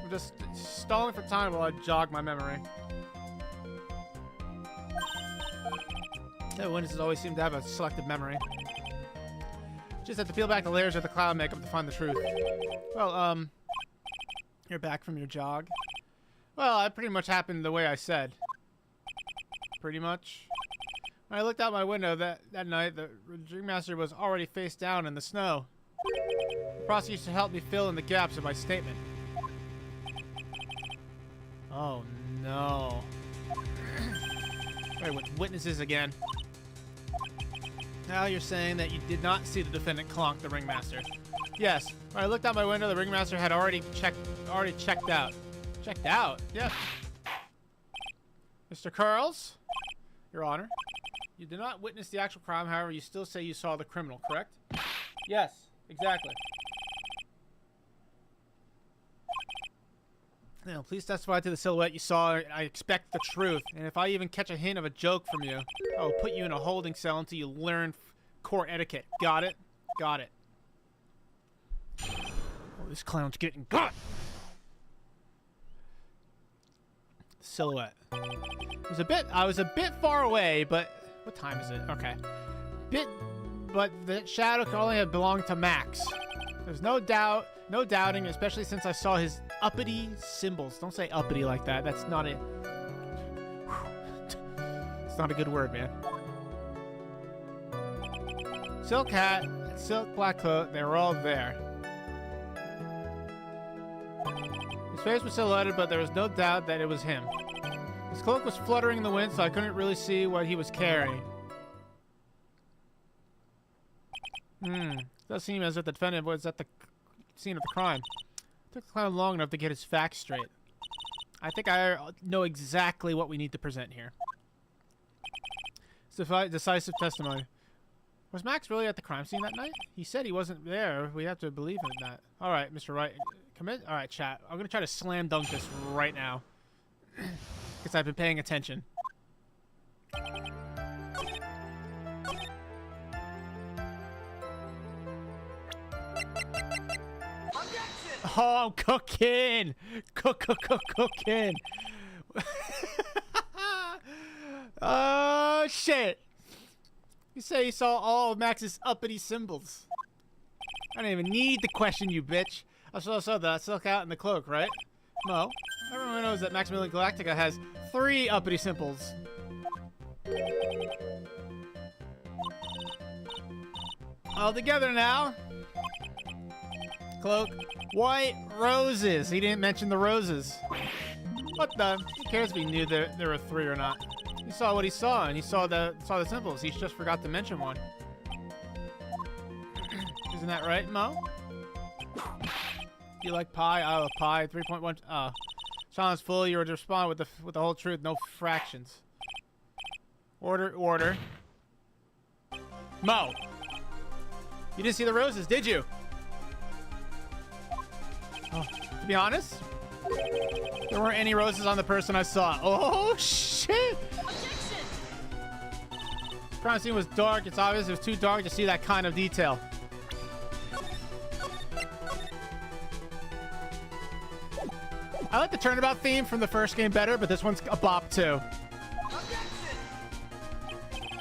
I'm just stalling for time while I jog my memory. The witnesses always seem to have a selective memory. Just have to peel back the layers of the cloud makeup to find the truth. Well, you're back from your jog. Well, it pretty much happened the way I said. Pretty much. When I looked out my window that night, the Ringmaster was already face down in the snow. The prosecutor helped me fill in the gaps of my statement. Oh, no. Right, with witnesses again. Now you're saying that you did not see the defendant clonk the Ringmaster. Yes. When I looked out my window, the Ringmaster had already checked out. Checked out? Yes. Mr. Curls? Your Honor. You did not witness the actual crime, however, you still say you saw the criminal, correct? Yes, exactly. Now, please testify to the silhouette you saw. I expect the truth. And if I even catch a hint of a joke from you, I will put you in a holding cell until you learn court etiquette. Got it? Got it. Oh, this clown's getting got. Silhouette. I was a bit far away, but what time is it? Okay. But the shadow could only have belonged to Max. There's no doubting, especially since I saw his uppity symbols. Don't say uppity like that. That's not it. It's not a good word, man. Silk hat, silk black coat, they were all there. His face was silhouetted, but there was no doubt that it was him. His cloak was fluttering in the wind, so I couldn't really see what he was carrying. Does seem as if the defendant was at the scene of the crime. It took the clown long enough to get his facts straight. I think I know exactly what we need to present here. Decisive testimony. Was Max really at the crime scene that night? He said he wasn't there. We have to believe in that. All right, Mr. Wright. Come in. All right, chat. I'm going to try to slam dunk this right now. Because I've been paying attention. Oh, I'm cooking! Cooking! Oh, shit! You say you saw all of Max's uppity symbols. I don't even need to question you, bitch. I saw the silk out in the cloak, right? No. Everyone knows that Maximilian Galactica has 3 uppity symbols. All together now. Cloak. White roses. He didn't mention the roses. What the? Who cares if he knew there were 3 or not? He saw what he saw, and he saw the symbols. He just forgot to mention one. Isn't that right, Mo? You like pie? I love pie. 3.1. Challenge full. You were to respond with the whole truth, no fractions. Order. Mo! You didn't see the roses, did you? Oh, to be honest, there weren't any roses on the person I saw. Oh, shit! Objection! The crime scene was dark. It's obvious it was too dark to see that kind of detail. I like the turnabout theme from the first game better, but this one's a bop too.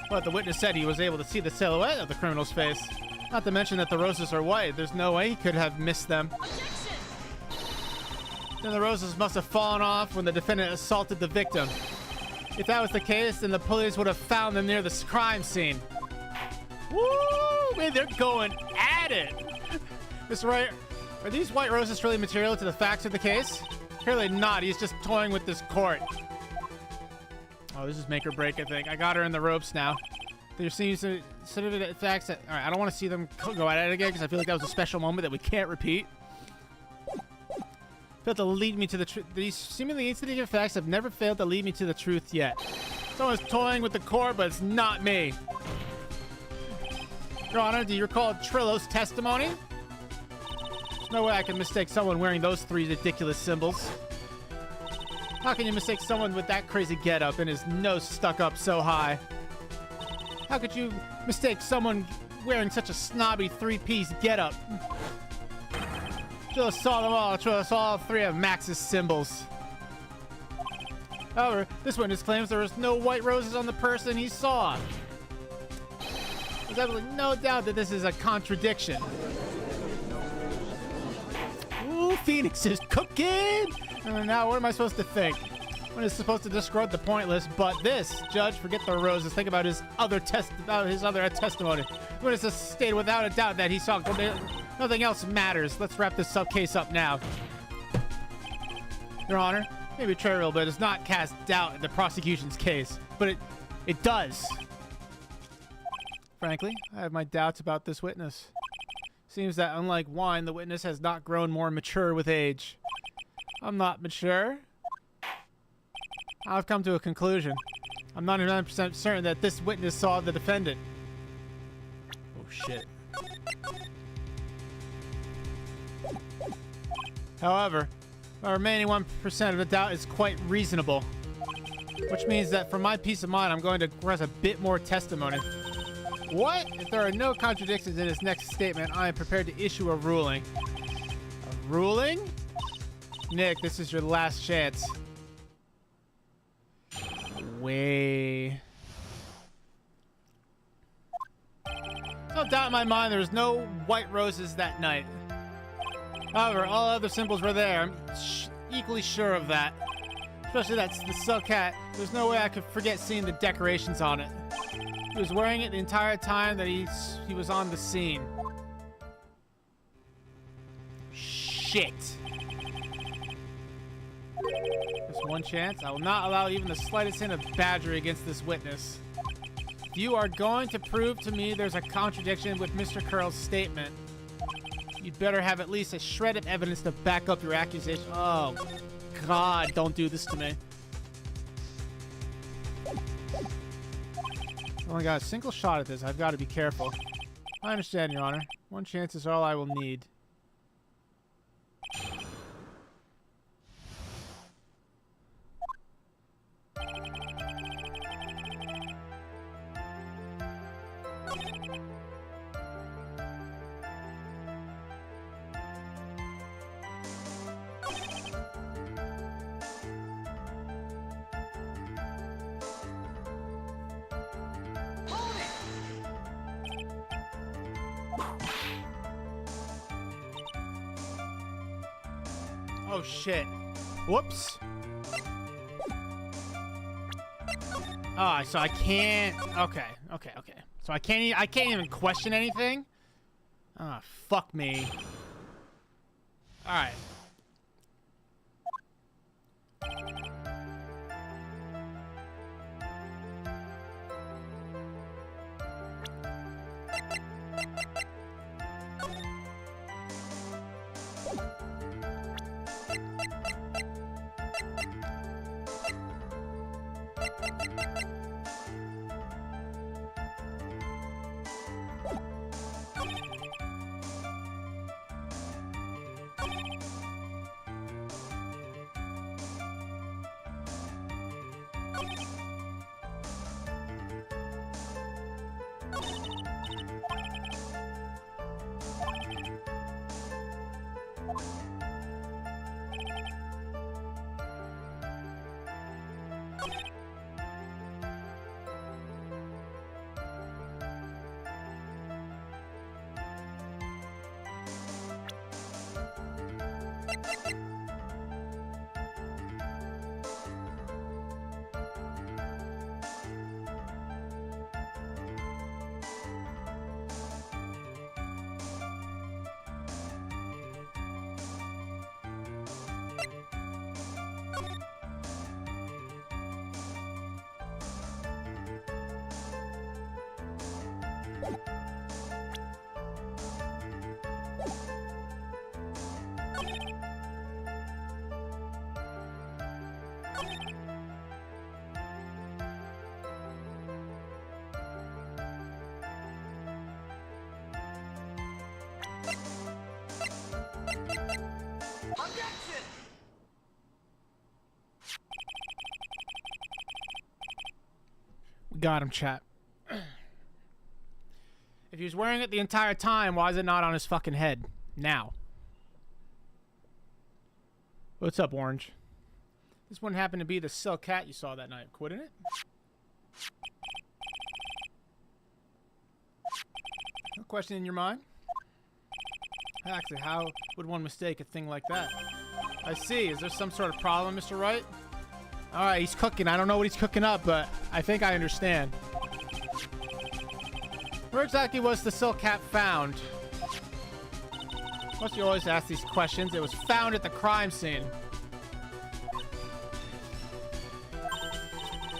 But the witness said he was able to see the silhouette of the criminal's face. Not to mention that the roses are white. There's no way he could have missed them. Objection! Then the roses must have fallen off when the defendant assaulted the victim. If that was the case, then the police would have found them near the crime scene. Woo! Man, they're going at it! Mr. Wright, are these white roses really material to the facts of the case? Clearly not. He's just toying with this court. Oh, this is make or break, I think. I got her in the ropes now. There seems to significant facts that... Alright, I don't want to see them go at it again because I feel like that was a special moment that we can't repeat. Failed to lead me to the truth. These seemingly insignificant facts have never failed to lead me to the truth yet. Someone's toying with the court, but it's not me. Your Honor, do you recall Trillo's testimony? There's no way I can mistake someone wearing those 3 ridiculous symbols. How can you mistake someone with that crazy getup and his nose stuck up so high? How could you mistake someone wearing such a snobby 3-piece getup? Just saw them all. Just all 3 of Max's symbols. However, this witness claims there was no white roses on the person he saw. There's absolutely no doubt that this is a contradiction. Ooh, Phoenix is cooking! Now, what am I supposed to think? One is supposed to discard the pointless, but this, Judge, forget the roses. Think about his other testimony. When it's stated without a doubt that he saw nothing else matters. Let's wrap this case up now. Your Honor, maybe trivial, but it does not cast doubt in the prosecution's case. But it does. Frankly, I have my doubts about this witness. Seems that unlike wine, the witness has not grown more mature with age. I'm not mature. I've come to a conclusion. I'm 99% certain that this witness saw the defendant. Oh, shit. However, the remaining 1% of the doubt is quite reasonable. Which means that for my peace of mind, I'm going to request a bit more testimony. What? If there are no contradictions in his next statement, I am prepared to issue a ruling. A ruling? Nick, this is your last chance. Way. No doubt in my mind there was no white roses that night. However, all other symbols were there. I'm equally sure of that. Especially that's the silk hat. There's no way I could forget seeing the decorations on it. He was wearing it the entire time that he was on the scene. Shit. Just one chance. I will not allow even the slightest hint of badgery against this witness. If you are going to prove to me there's a contradiction with Mr. Curl's statement, you'd better have at least a shred of evidence to back up your accusation. Oh, God, don't do this to me. I only got a single shot at this. I've got to be careful. I understand, Your Honor. One chance is all I will need. Oh shit. Whoops. Oh, so I can't. Okay. So I can't even question anything? Ah, fuck me. All right. We got him, chat. If he was wearing it the entire time, why is it not on his fucking head now? What's up, Orange? This one happened to be the silk cat you saw that night, couldn't it? No question in your mind? Actually, how would one mistake a thing like that? I see. Is there some sort of problem, Mr. Wright? Alright, he's cooking. I don't know what he's cooking up, but I think I understand. Where exactly was the silk cat found? Must you always ask these questions? It was found at the crime scene.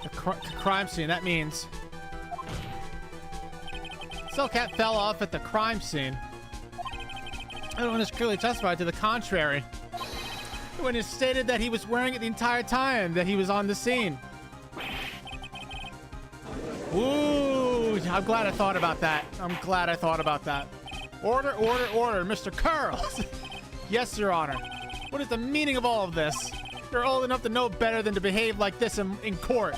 The crime scene, that means... Silk cat fell off at the crime scene. Everyone has clearly testified to the contrary. The witness stated that he was wearing it the entire time that he was on the scene. Ooh, I'm glad I thought about that. I'm glad I thought about that. Order, order, order, Mr. Curls. Yes, Your Honor. What is the meaning of all of this? You're old enough to know better than to behave like this in court.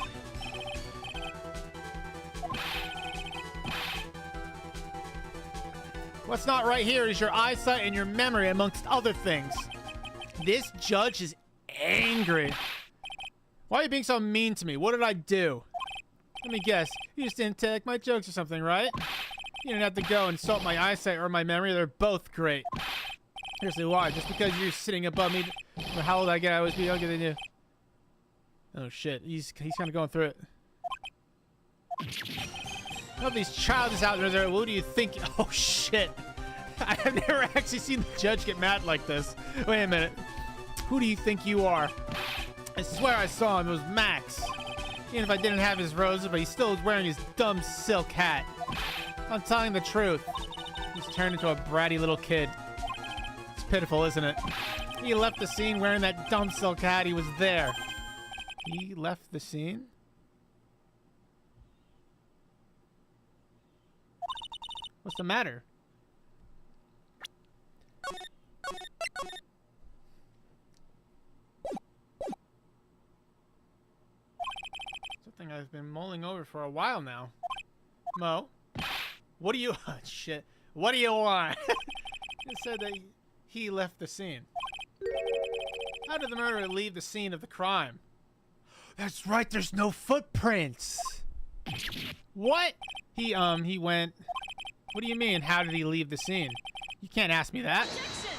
What's not right here is your eyesight and your memory, amongst other things. This judge is angry. Why are you being so mean to me? What did I do? Let me guess. You just didn't take my jokes or something, right? You didn't have to go and insult my eyesight or my memory. They're both great. Seriously, why? Just because you're sitting above me? How old I get? I always be younger than you. Oh, shit. He's kind of going through it. All these childish out there. What do you think? Oh, shit. I have never actually seen the judge get mad like this. Wait a minute. Who do you think you are? I swear I saw him. It was Max. Even if I didn't have his roses, but he still was wearing his dumb silk hat. I'm telling the truth. He's turned into a bratty little kid. It's pitiful, isn't it? He left the scene wearing that dumb silk hat. He was there. He left the scene? What's the matter? Something I've been mulling over for a while now. Mo, what do you... Oh, shit. What do you want? It said that he left the scene. How did the murderer leave the scene of the crime? That's right, there's no footprints. What? He went... What do you mean, how did he leave the scene? You can't ask me that. Objection!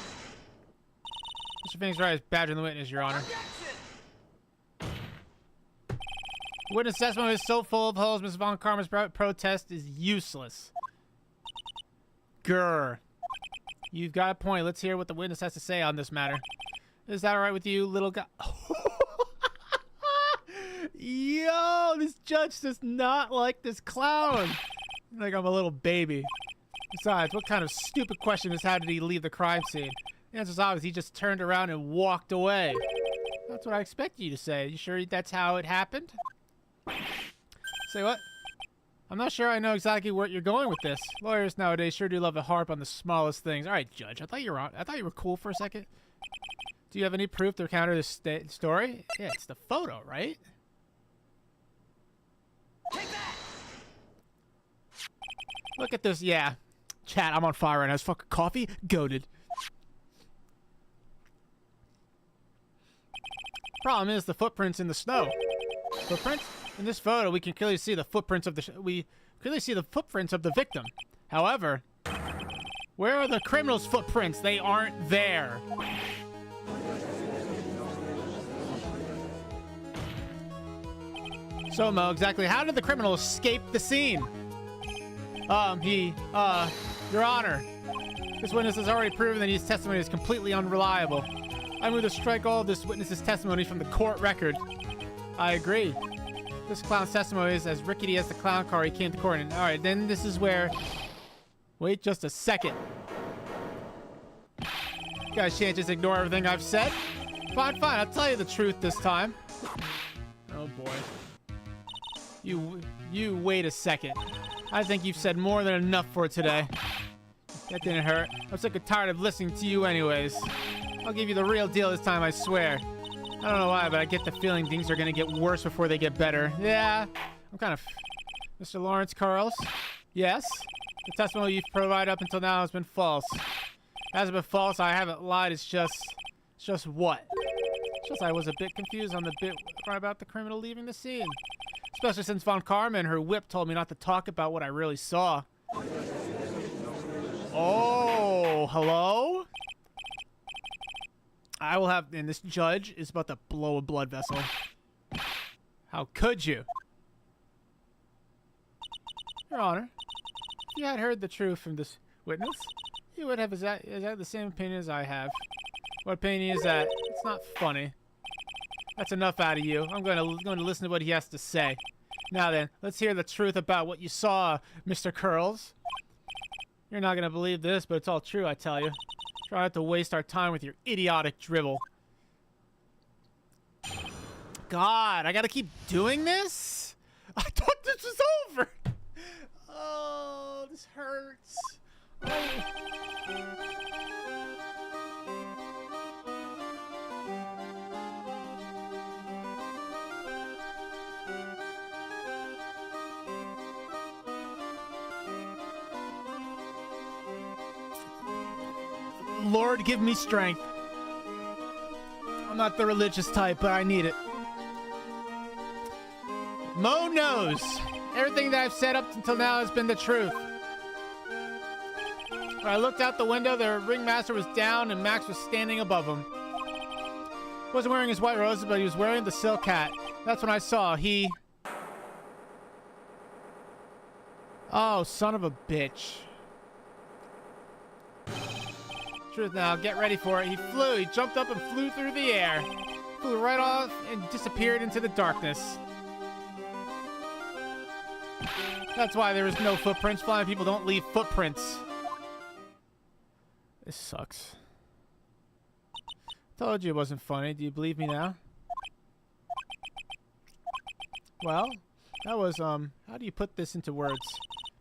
Mr. Finney's right is badgering the witness, Your Honor. The witness testimony is so full of holes, Ms. Von Karma's protest is useless. Grr. You've got a point. Let's hear what the witness has to say on this matter. Is that alright with you, little guy? Yo, this judge does not like this clown. Like I'm a little baby. Besides, what kind of stupid question is how did he leave the crime scene? The answer's obvious. He just turned around and walked away. That's what I expect you to say. You sure that's how it happened? Say what? I'm not sure I know exactly where you're going with this. Lawyers nowadays sure do love to harp on the smallest things. All right, Judge. I thought you were cool for a second. Do you have any proof to counter this story? Yeah, it's the photo, right? Take that! Look at this. Yeah. Chat, I'm on fire right now. It's fucking coffee. Goated. Problem is the footprints in the snow. Footprints? In this photo, we can clearly see the footprints of the victim. However, where are the criminals' footprints? They aren't there. So, Mo, exactly how did the criminal escape the scene? Your Honor, this witness has already proven that his testimony is completely unreliable. I move to strike all of this witness's testimony from the court record. I agree. This clown's testimony is as rickety as the clown car he came to court in. Alright, then this is where... Wait just a second. You guys can't just ignore everything I've said. Fine, fine, I'll tell you the truth this time. Oh boy. You wait a second. I think you've said more than enough for today. That didn't hurt. I'm sick and tired of listening to you anyways. I'll give you the real deal this time, I swear. I don't know why, but I get the feeling things are gonna get worse before they get better. Yeah, I'm kind of... Mr. Lawrence Carls? Yes? The testimony you've provided up until now has been false. Hasn't been false, I haven't lied, it's just what? It's just I was a bit confused on the bit about the criminal leaving the scene. Especially since Von Karma and her whip told me not to talk about what I really saw. Oh, hello? I will have, and this judge is about to blow a blood vessel. How could you? Your Honor, if you had heard the truth from this witness, you would have exactly the same opinion as I have. What opinion is that? It's not funny. That's enough out of you. I'm going to listen to what he has to say. Now then, let's hear the truth about what you saw, Mr. Curls. You're not going to believe this, but it's all true, I tell you. Try not to waste our time with your idiotic dribble. God, I got to keep doing this? I thought this was over. Oh, this hurts. Oh. Lord, give me strength. I'm not the religious type, but I need it. Mo knows. Everything that I've said up until now has been the truth. When I looked out the window, the ringmaster was down and Max was standing above him. He wasn't wearing his white roses, but he was wearing the silk hat. That's when I saw he... Oh, son of a bitch. Truth now, get ready for it. He flew, he jumped up and flew through the air. Flew right off and disappeared into the darkness. That's why there was no footprints. Flying people don't leave footprints. This sucks. Told you it wasn't funny. Do you believe me now? Well, that was, how do you put this into words?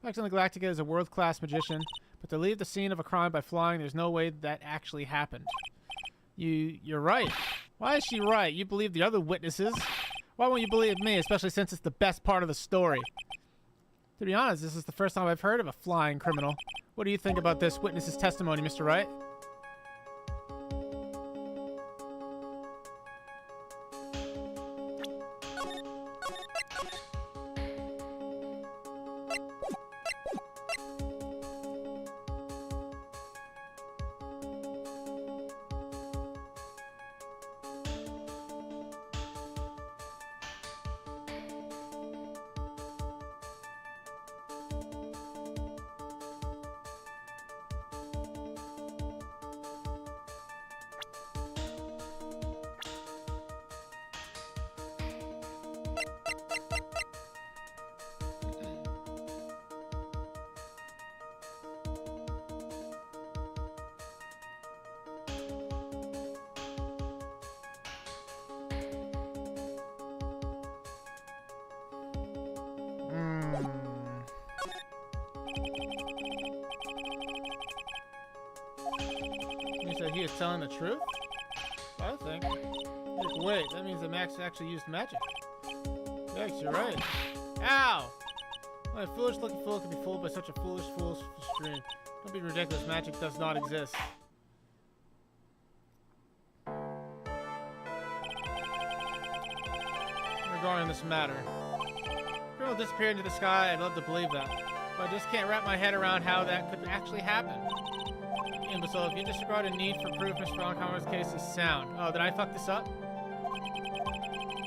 Maximum Galactica is a world-class magician, but to leave the scene of a crime by flying, there's no way that actually happened. You're right. Why is she right? You believe the other witnesses. Why won't you believe me, especially since it's the best part of the story? To be honest, this is the first time I've heard of a flying criminal. What do you think about this witness's testimony, Mr. Wright? You said he is telling the truth? I think. Wait, that means that Max actually used magic. Max, you're right. Ow! Only a foolish-looking fool can be fooled by such a foolish dream. Don't be ridiculous. Magic does not exist. Regarding this matter, Colonel disappeared into the sky. I'd love to believe that, but I just can't wrap my head around how that could actually happen. Imbecile, if you disregard a need for proof, Mr. Valencomer's case is sound. Oh, did I fuck this up?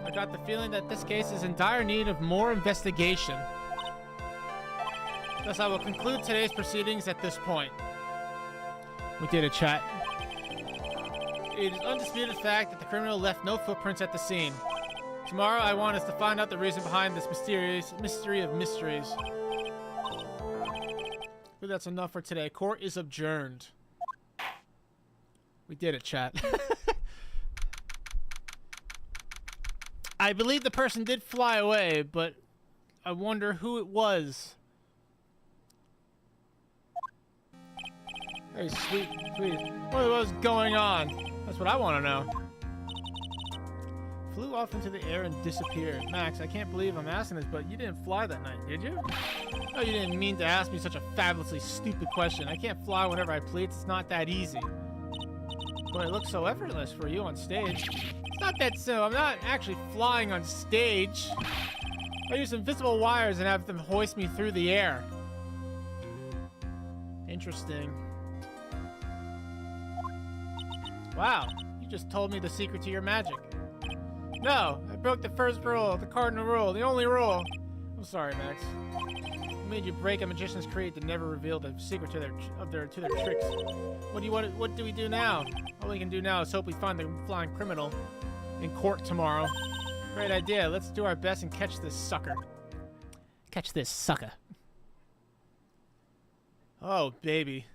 I got the feeling that this case is in dire need of more investigation. Thus, I will conclude today's proceedings at this point. We did a chat. It is undisputed fact that the criminal left no footprints at the scene. Tomorrow, I want us to find out the reason behind this mystery of mysteries. I think that's enough for today. Court is adjourned. We did it, chat. I believe the person did fly away, but I wonder who it was. Hey, sweet. What was going on? That's what I want to know. Flew off into the air and disappeared. Max, I can't believe I'm asking this, but you didn't fly that night, did you? No, you didn't mean to ask me such a fabulously stupid question. I can't fly whenever I please. It's not that easy. But it looks so effortless for you on stage. It's not that simple. I'm not actually flying on stage. I use invisible wires and have them hoist me through the air. Interesting. Wow, you just told me the secret to your magic. No, I broke the first rule, the cardinal rule, the only rule. I'm sorry, Max. What made you break a magician's creed to never reveal the secret to their tricks? What do we do now? All we can do now is hope we find the flying criminal in court tomorrow. Great idea. Let's do our best and catch this sucker. Catch this sucker. Oh, baby.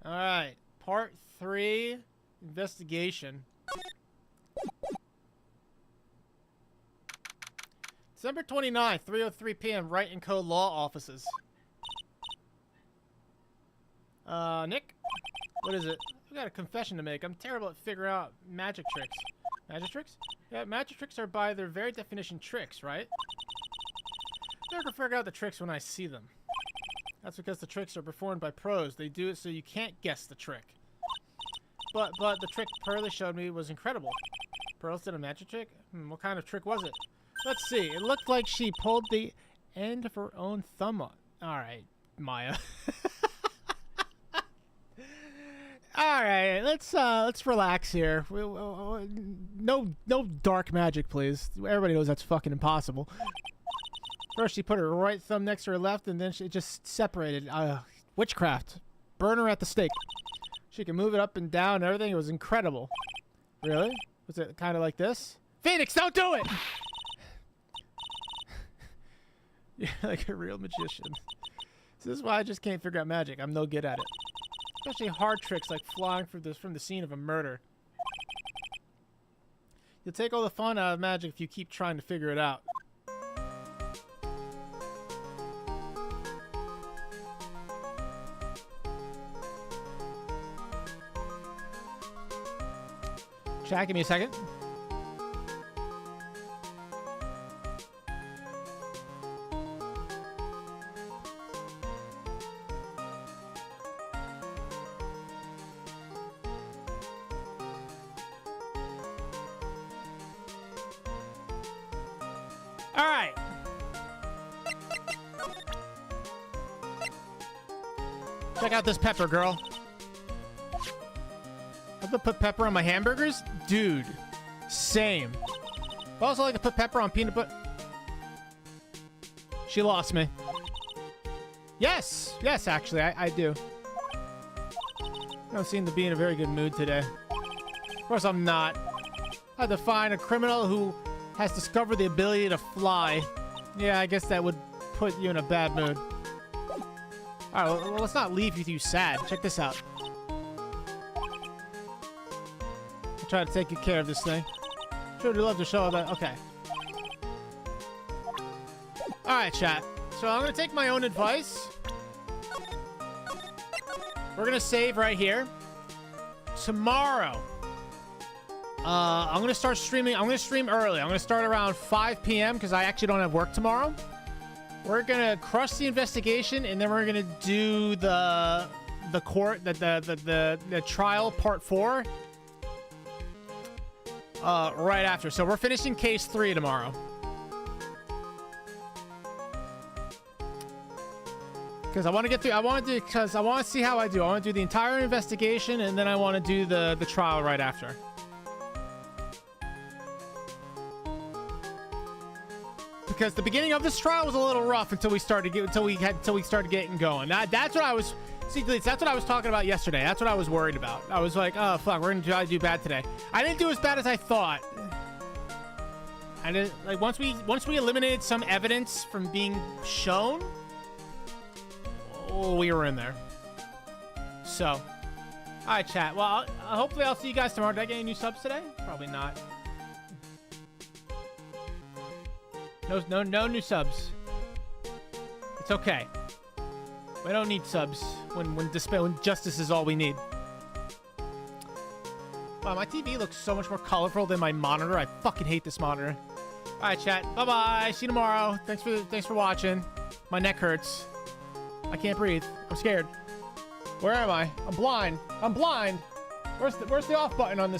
All right, part 3, investigation. December 29th, 3:03 p.m. Wright & Co. Law Offices. Nick? What is it? I've got a confession to make. I'm terrible at figuring out magic tricks. Magic tricks? Yeah, magic tricks are by their very definition tricks, right? I never can figure out the tricks when I see them. That's because the tricks are performed by pros. They do it so you can't guess the trick. But the trick Pearlie showed me was incredible. Pearls did a magic trick? What kind of trick was it? Let's see. It looked like she pulled the end of her own thumb on. All right, Maya. All right, let's relax here. No dark magic, please. Everybody knows that's fucking impossible. First, she put her right thumb next to her left, and then it just separated. Witchcraft. Burn her at the stake. She can move it up and down and everything. It was incredible. Really? Was it kind of like this? Phoenix, don't do it! You're like a real magician. So this is why I just can't figure out magic. I'm no good at it. Especially hard tricks like flying from the scene of a murder. You'll take all the fun out of magic if you keep trying to figure it out. Chat, give me a second. All right. Check out this pepper, girl. I've been put pepper on my hamburgers? Dude, same. I also like to put pepper on peanut butter. She lost me. Yes, actually, I do. I don't seem to be in a very good mood today. Of course I'm not. I had to find a criminal who has discovered the ability to fly. Yeah, I guess that would put you in a bad mood. Alright, well, let's not leave with you sad. Check this out. I'll try to take good care of this thing. Sure would love to show that. Okay. Alright, chat. So I'm going to take my own advice. We're going to save right here. Tomorrow. I'm going to start streaming. I'm going to stream early. I'm going to start around 5 p.m. because I actually don't have work tomorrow. We're going to crush the investigation, and then we're going to do the court, the trial part 4 right after. So we're finishing case 3 tomorrow. Because I want to get through, because I want to see how I do. I want to do the entire investigation, and then I want to do the trial right after. Because the beginning of this trial was a little rough until we started getting going. That's what I was, see, that's what I was talking about yesterday. That's what I was worried about. I was like, oh fuck, we're gonna try to do bad today. I didn't do as bad as I thought. I didn't, like, once we eliminated some evidence from being shown, oh, we were in there. So, all right, chat. Well, hopefully I'll see you guys tomorrow. Did I get any new subs today? Probably not. No new subs. It's okay. We don't need subs when justice is all we need. Wow, my TV looks so much more colorful than my monitor. I fucking hate this monitor. All right, chat. Bye-bye. See you tomorrow. Thanks for watching. My neck hurts. I can't breathe. I'm scared. Where am I? I'm blind. I'm blind. Where's the off button on this?